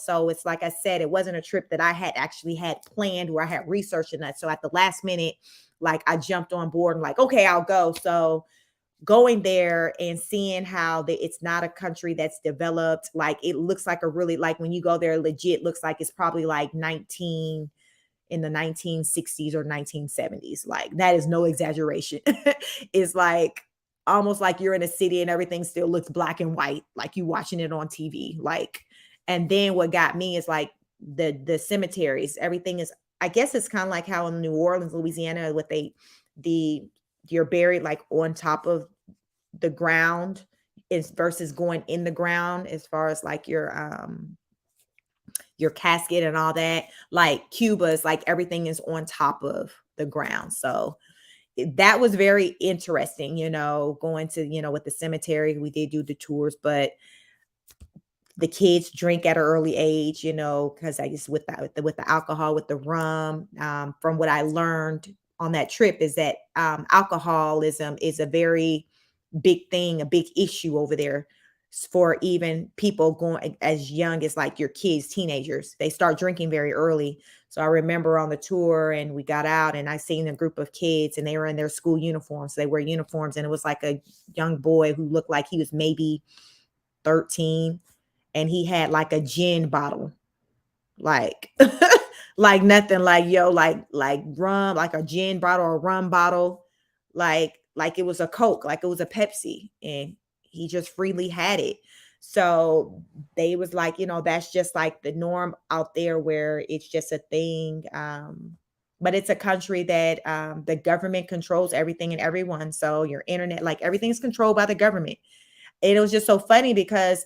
so it's like I said, it wasn't a trip that I had actually had planned where I had researched in that. So at the last minute, like I jumped on board and like, okay, I'll go. So going there and seeing how it's not a country that's developed, like it looks like a really, like when you go there, legit looks like it's probably like in the 1960s or 1970s. Like that is no exaggeration. It's like almost like you're in a city and everything still looks black and white, like you watching it on TV. Like, and then what got me is like the cemeteries. Everything is, I guess it's kind of like how in New Orleans, Louisiana, you're buried like on top of the ground is versus going in the ground as far as like your your casket and all that. Like Cuba is like everything is on top of the ground. So that was very interesting, going to, with the cemetery. We did do the tours, but the kids drink at an early age, because I guess with the alcohol, with the rum. From what I learned on that trip is that alcoholism is a very big thing, a big issue over there for even people going as young as like your kids, teenagers. They start drinking very early. So I remember on the tour and we got out and I seen a group of kids and they were in their school uniforms. They wear uniforms and it was like a young boy who looked like he was maybe 13 and he had like a gin bottle, like like nothing, like like rum, like a gin bottle or rum bottle, like it was a Coke, like it was a Pepsi, and he just freely had it. So they was like, that's just like the norm out there where it's just a thing. But it's a country that the government controls everything and everyone. So your internet, like everything's controlled by the government. It was just so funny because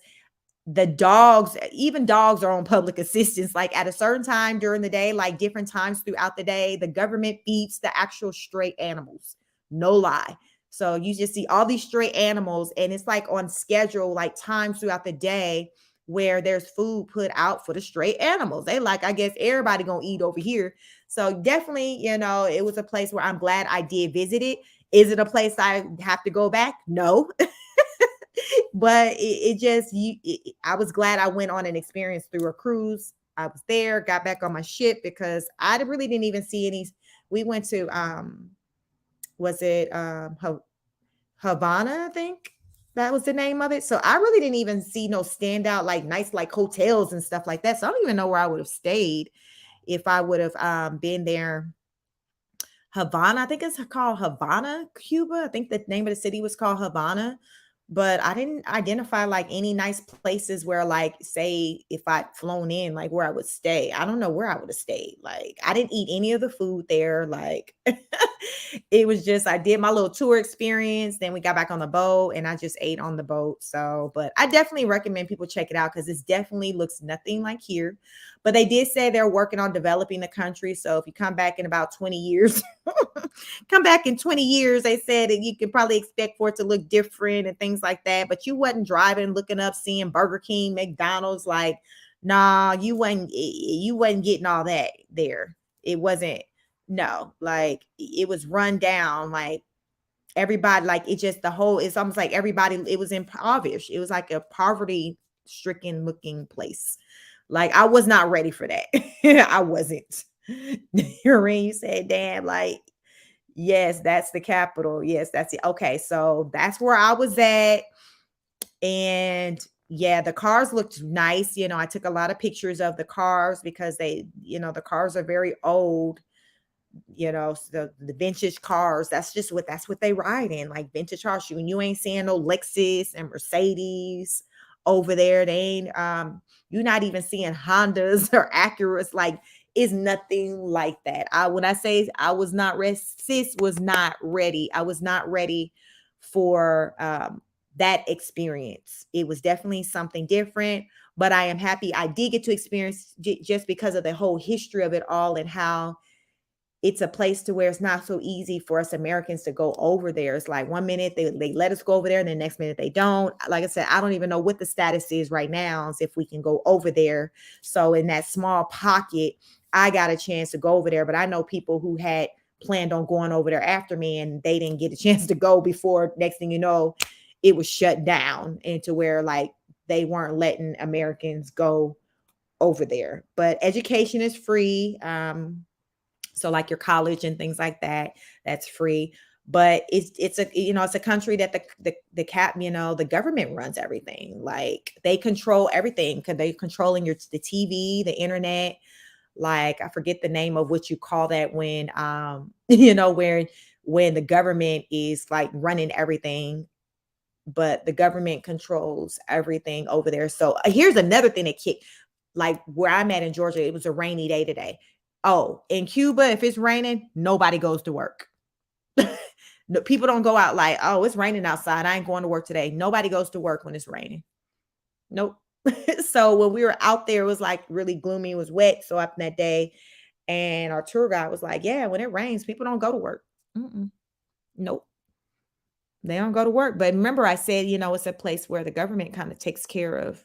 the dogs, even dogs are on public assistance. Like at a certain time during the day, like different times throughout the day, the government feeds the actual stray animals. No lie. So you just see all these stray animals and it's like on schedule, like times throughout the day where there's food put out for the stray animals. They like, I guess everybody gonna eat over here. So definitely, it was a place where I'm glad I did visit it. Is it a place I have to go back? No. But I was glad I went on an experience through a cruise. I was there, got back on my ship because I really didn't even see any. We went to was it Havana, I think that was the name of it. So I really didn't even see no standout like nice like hotels and stuff like that. So I don't even know where I would have stayed if I would have been there. Havana, I think it's called Havana, Cuba. I think the name of the city was called Havana, but I didn't identify like any nice places where, like, say, if I'd flown in, like where I would stay. I don't know where I would have stayed. Like, I didn't eat any of the food there. Like, it was just, I did my little tour experience. Then we got back on the boat and I just ate on the boat. So, but I definitely recommend people check it out because it definitely looks nothing like here. But they did say they're working on developing the country. So if you come back in about 20 years, come back in 20 years, they said that you can probably expect for it to look different and things like that. But you wasn't driving, looking up, seeing Burger King, McDonald's. Like, nah, you wasn't getting all that there. It wasn't, no, like it was run down. Like everybody, like it just it's almost like everybody, it was impoverished. It was like a poverty stricken looking place. Like I was not ready for that. I wasn't. You said, damn, like, yes, that's the capital. Yes, that's it. Okay, so that's where I was at. And yeah, the cars looked nice. I took a lot of pictures of the cars because the cars are very old. So the vintage cars, that's what they ride in, like vintage cars. You ain't seeing no Lexus and Mercedes over there. They ain't you're not even seeing Hondas or Acuras. Like it's nothing like that. When I say I was not ready, sis was not ready. I was not ready for that experience. It was definitely something different, but I am happy I did get to experience just because of the whole history of it all and how it's a place to where it's not so easy for us Americans to go over there. It's like 1 minute they let us go over there and the next minute they don't. Like I said, I don't even know what the status is right now as if we can go over there. So in that small pocket, I got a chance to go over there, but I know people who had planned on going over there after me and they didn't get a chance to go before next thing you know, it was shut down into where like they weren't letting Americans go over there. But education is free. So like your college and things like that, that's free. But it's a country that the government runs everything. Like they control everything because they controlling the TV, the internet. Like I forget the name of what you call that when where when the government is like running everything, but the government controls everything over there. So here's another thing that kicked, like where I'm at in Georgia, it was a rainy day today. Oh, in Cuba, if it's raining, nobody goes to work. No, people don't go out like, oh, it's raining outside. I ain't going to work today. Nobody goes to work when it's raining. Nope. So when we were out there, it was like really gloomy, it was wet. So after that day, and our tour guide was like, yeah, when it rains, people don't go to work. Mm-mm. Nope. They don't go to work. But remember, I said, it's a place where the government kind of takes care of,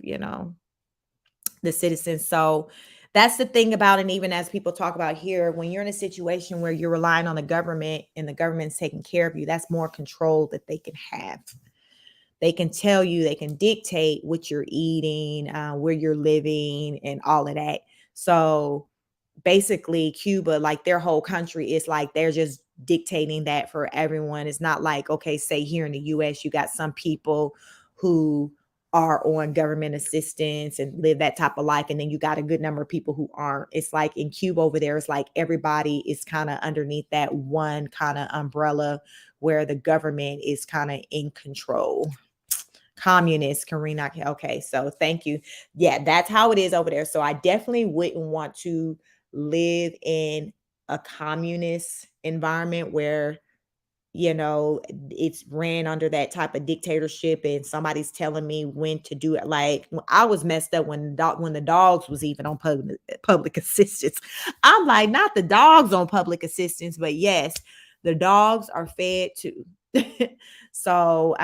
the citizens. So that's the thing about, and even as people talk about here, when you're in a situation where you're relying on the government and the government's taking care of you, that's more control that they can have. They can tell you, they can dictate what you're eating, where you're living, and all of that. So basically, Cuba, like their whole country is like they're just dictating that for everyone. It's not like, okay, say here in the US, you got some people who are on government assistance and live that type of life. And then you got a good number of people who aren't. It's like in Cuba over there, it's like everybody is kind of underneath that one kind of umbrella where the government is kind of in control. Communist, Karina. Okay, so thank you. Yeah, that's how it is over there. So I definitely wouldn't want to live in a communist environment where it's ran under that type of dictatorship and somebody's telling me when to do it. Like I was messed up when the dogs was even on public assistance. I'm like, not the dogs on public assistance, but yes, the dogs are fed too. So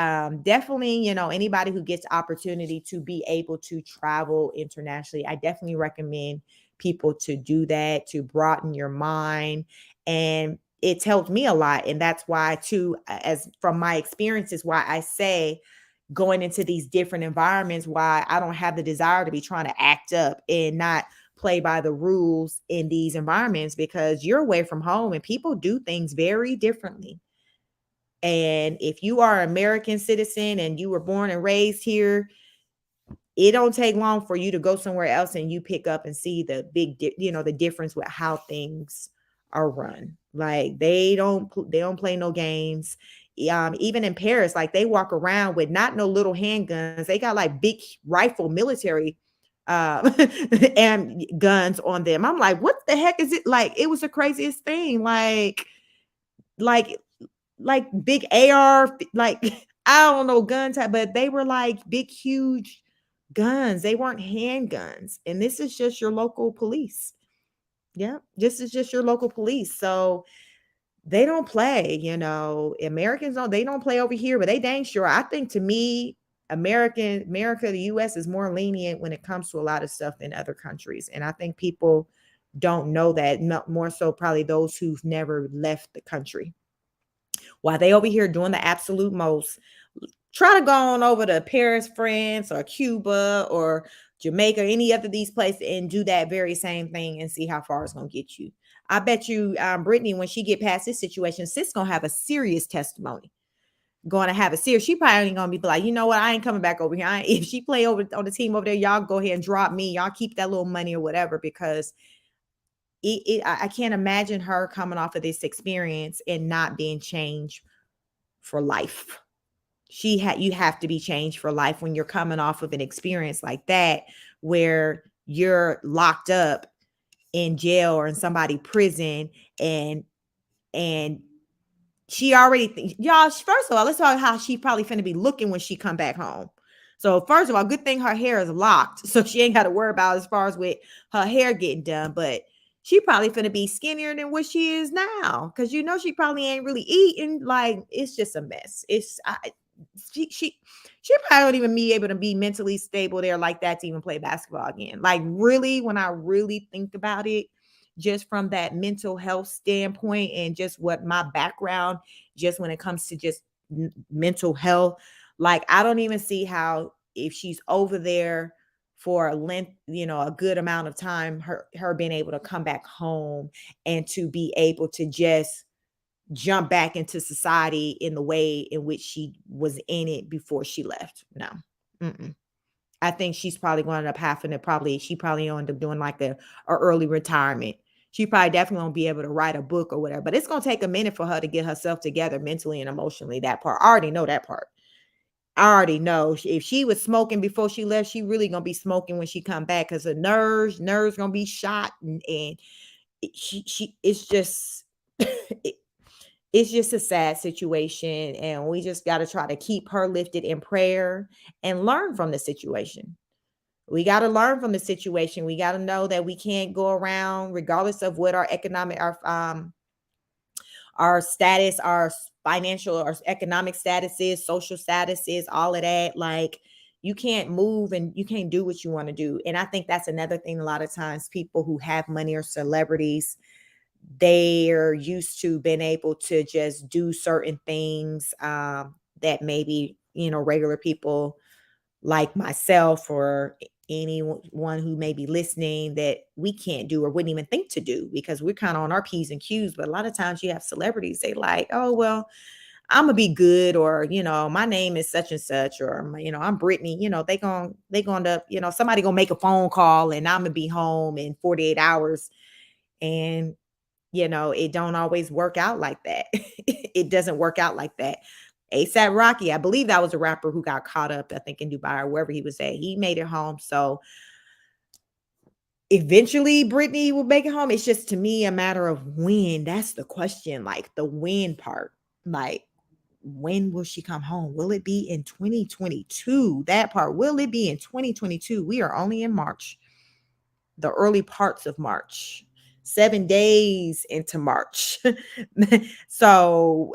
definitely, anybody who gets opportunity to be able to travel internationally, I definitely recommend people to do that, to broaden your mind. And it's helped me a lot. And that's why too, as from my experiences, why I say going into these different environments, why I don't have the desire to be trying to act up and not play by the rules in these environments, because you're away from home and people do things very differently. And if you are an American citizen and you were born and raised here, it don't take long for you to go somewhere else and you pick up and see the the difference with how things are run. Like they don't play no games. Even in Paris, like they walk around with not no little handguns. They got like big rifle military and guns on them. I'm like, what the heck is it? Like it was the craziest thing. Like like big AR, like I don't know gun type, but they were like big, huge guns. They weren't handguns. And this is just your local police. Yeah, this is just your local police. So they don't play, Americans they don't play over here, but they dang sure. I think to me, America, the US is more lenient when it comes to a lot of stuff than other countries. And I think people don't know that, more so probably those who've never left the country. While they over here doing the absolute most, try to go on over to Paris, France, or Cuba, or Jamaica, any other these places, and do that very same thing and see how far it's gonna get you. I bet you, Brittany, when she get past this situation, sis gonna have a serious testimony. Going to have a serious. She probably ain't gonna be like, you know what? I ain't coming back over here. If she play over on the team over there, y'all go ahead and drop me. Y'all keep that little money or whatever, because I can't imagine her coming off of this experience and not being changed for life. You have to be changed for life when you're coming off of an experience like that, where you're locked up in jail or in somebody prison, and she already y'all, first of all, let's talk how she probably finna be looking when she come back home. So first of all, good thing her hair is locked, so she ain't got to worry about as far as with her hair getting done. But she probably finna be skinnier than what she is now, because she probably ain't really eating. Like it's just a mess. She probably don't even be able to be mentally stable there like that to even play basketball again. Like really, when I really think about it, just from that mental health standpoint and just what my background, just when it comes to just mental health, like I don't even see how, if she's over there for a length, a good amount of time, her being able to come back home and to be able to just jump back into society in the way in which she was in it before she left. No. Mm-mm. I think she's probably going to end up having to she probably end up doing like a early retirement. She probably definitely won't be able to write a book or whatever, but it's going to take a minute for her to get herself together mentally and emotionally. That part. I already know that part. I already know if she was smoking before she left, she really going to be smoking when she come back, because her nerves going to be shot. And it's just, it's just a sad situation. And we just got to try to keep her lifted in prayer and learn from the situation. We got to learn from the situation. We got to know that we can't go around, regardless of what our economic, our status, our financial or economic status is, social status is, all of that. Like, you can't move and you can't do what you want to do. And I think that's another thing. A lot of times people who have money or celebrities, they're used to being able to just do certain things that maybe, regular people like myself or anyone who may be listening, that we can't do or wouldn't even think to do, because we're kind of on our P's and Q's. But a lot of times you have celebrities, they like, oh, well, I'm gonna be good, or my name is such and such, or I'm Brittany. They going to, somebody gonna make a phone call and I'm gonna be home in 48 hours. And it don't always work out like that. It doesn't work out like that. ASAP Rocky, I believe that was a rapper who got caught up, I think in Dubai or wherever he was at. He made it home. So eventually Brittany will make it home. It's just, to me, a matter of when. That's the question. Like, the when part. Like, when will she come home? Will it be in 2022? That part. Will it be in 2022? We are only in March, the early parts of March, 7 days into March. So,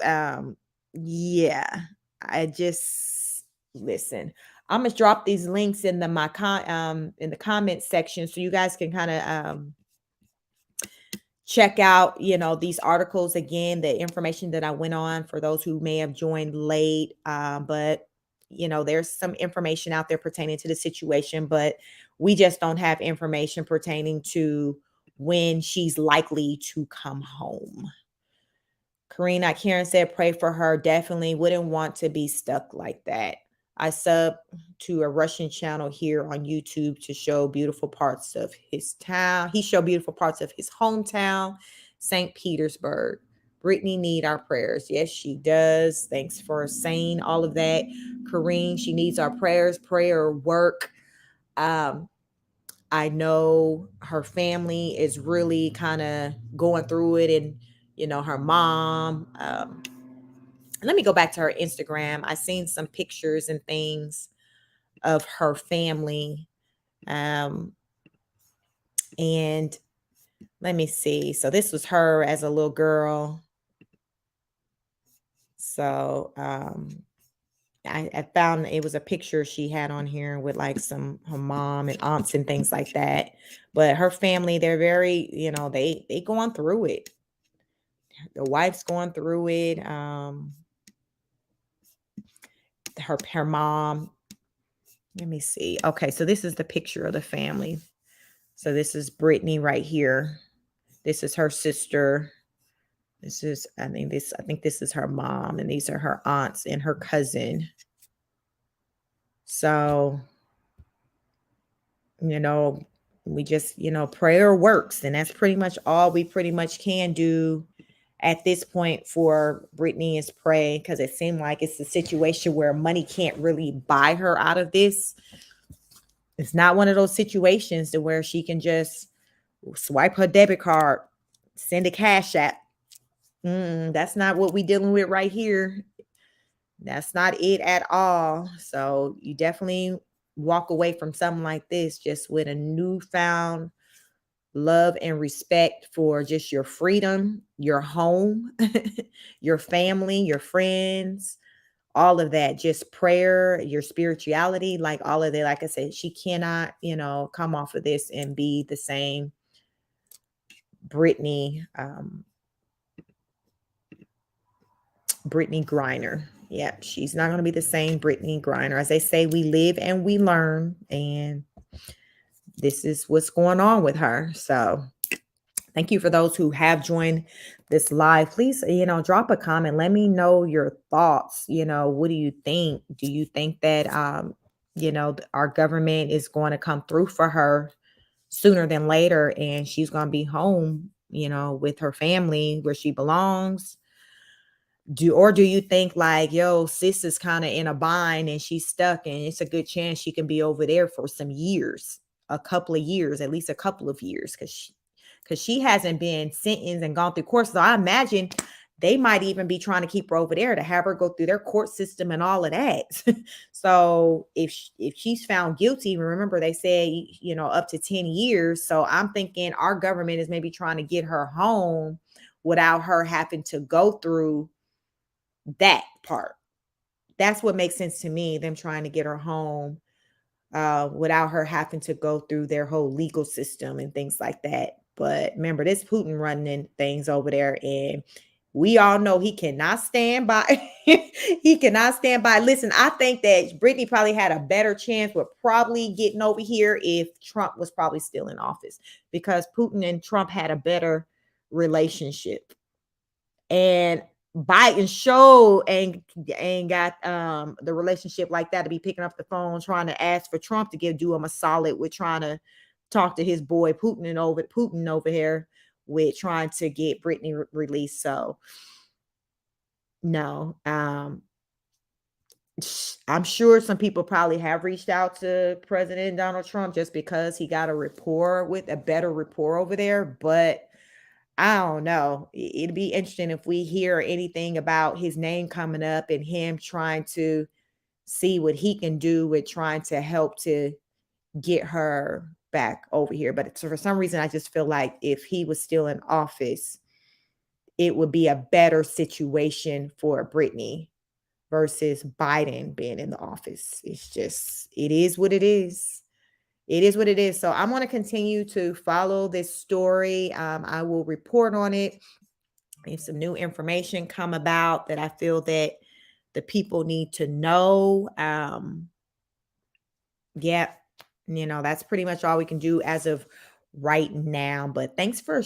yeah, I just, listen, I'm gonna drop these links in in the comment section, so you guys can kind of check out, these articles again, the information that I went on for those who may have joined late. But there's some information out there pertaining to the situation, but we just don't have information pertaining to when she's likely to come home. Karen said, pray for her. Definitely wouldn't want to be stuck like that. I sub to a Russian channel here on YouTube to show beautiful parts of his town. He showed beautiful parts of his hometown, St. Petersburg. Brittany need our prayers. Yes, she does. Thanks for saying all of that, Kareen. She needs our prayers, prayer, work. I know her family is really kind of going through it, and her mom. Let me go back to her Instagram. I seen some pictures and things of her family. And let me see. So this was her as a little girl. So I found it was a picture she had on here with like her mom and aunts and things like that. But her family, they're very, they going through it. The wife's going through it. Her mom. Let me see. Okay, so this is the picture of the family. So this is Brittany right here. This is her sister. I think this is her mom, and these are her aunts and her cousin. So, we just, prayer works, and that's pretty much all we pretty much can do at this point for Brittany, is pray, because it seemed like it's a situation where money can't really buy her out of this. It's not one of those situations to where she can just swipe her debit card, send a cash app. That's not what we're dealing with right here. That's not it at all. So you definitely walk away from something like this just with a newfound love and respect for just your freedom, your home, your family, your friends, all of that. Just prayer, your spirituality, like all of that. Like I said, she cannot, come off of this and be the same Brittany Griner. Yep, she's not going to be the same Brittany Griner. As they say, we live and we learn, and this is what's going on with her. So thank you for those who have joined this live. Please, drop a comment. Let me know your thoughts. What do you think? Do you think that, our government is going to come through for her sooner than later, and she's going to be home, with her family where she belongs? Do you think like, yo, sis is kind of in a bind and she's stuck, and it's a good chance she can be over there for some years, a couple of years, at least a couple of years, because she hasn't been sentenced and gone through court. So I imagine they might even be trying to keep her over there to have her go through their court system and all of that. So if she's found guilty, remember they say, up to 10 years. So I'm thinking our government is maybe trying to get her home without her having to go through that part. That's what makes sense to me, them trying to get her home without her having to go through their whole legal system and things like that. But remember, this Putin running things over there, and we all know he cannot stand by. He cannot stand by. Listen, I think that Brittany probably had a better chance with probably getting over here if Trump was probably still in office, because Putin and Trump had a better relationship. And Biden showed and got the relationship like that to be picking up the phone trying to ask for Trump to do him a solid with trying to talk to his boy Putin over here with trying to get Brittany released. So no, I'm sure some people probably have reached out to President Donald Trump just because he got a better rapport over there, but I don't know. It'd be interesting if we hear anything about his name coming up and him trying to see what he can do with trying to help to get her back over here. But for some reason, I just feel like if he was still in office, it would be a better situation for Brittany versus Biden being in the office. It is what it is. It is what it is. So I'm going to continue to follow this story. I will report on it if some new information come about that I feel that the people need to know. Yeah, that's pretty much all we can do as of right now. But thanks for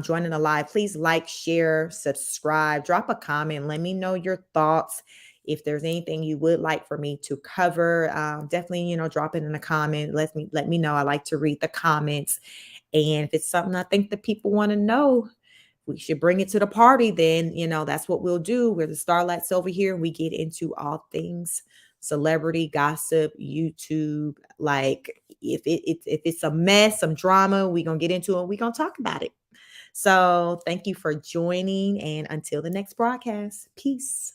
joining the live. Please like, share, subscribe, drop a comment. Let me know your thoughts. If there's anything you would like for me to cover, definitely, drop it in a comment. Let me know. I like to read the comments. And if it's something I think that people want to know, we should bring it to the party, then, that's what we'll do. We're the Starlights over here. And we get into all things celebrity gossip, YouTube. Like if it's a mess, some drama, we're going to get into it. We're going to talk about it. So thank you for joining. And until the next broadcast, peace.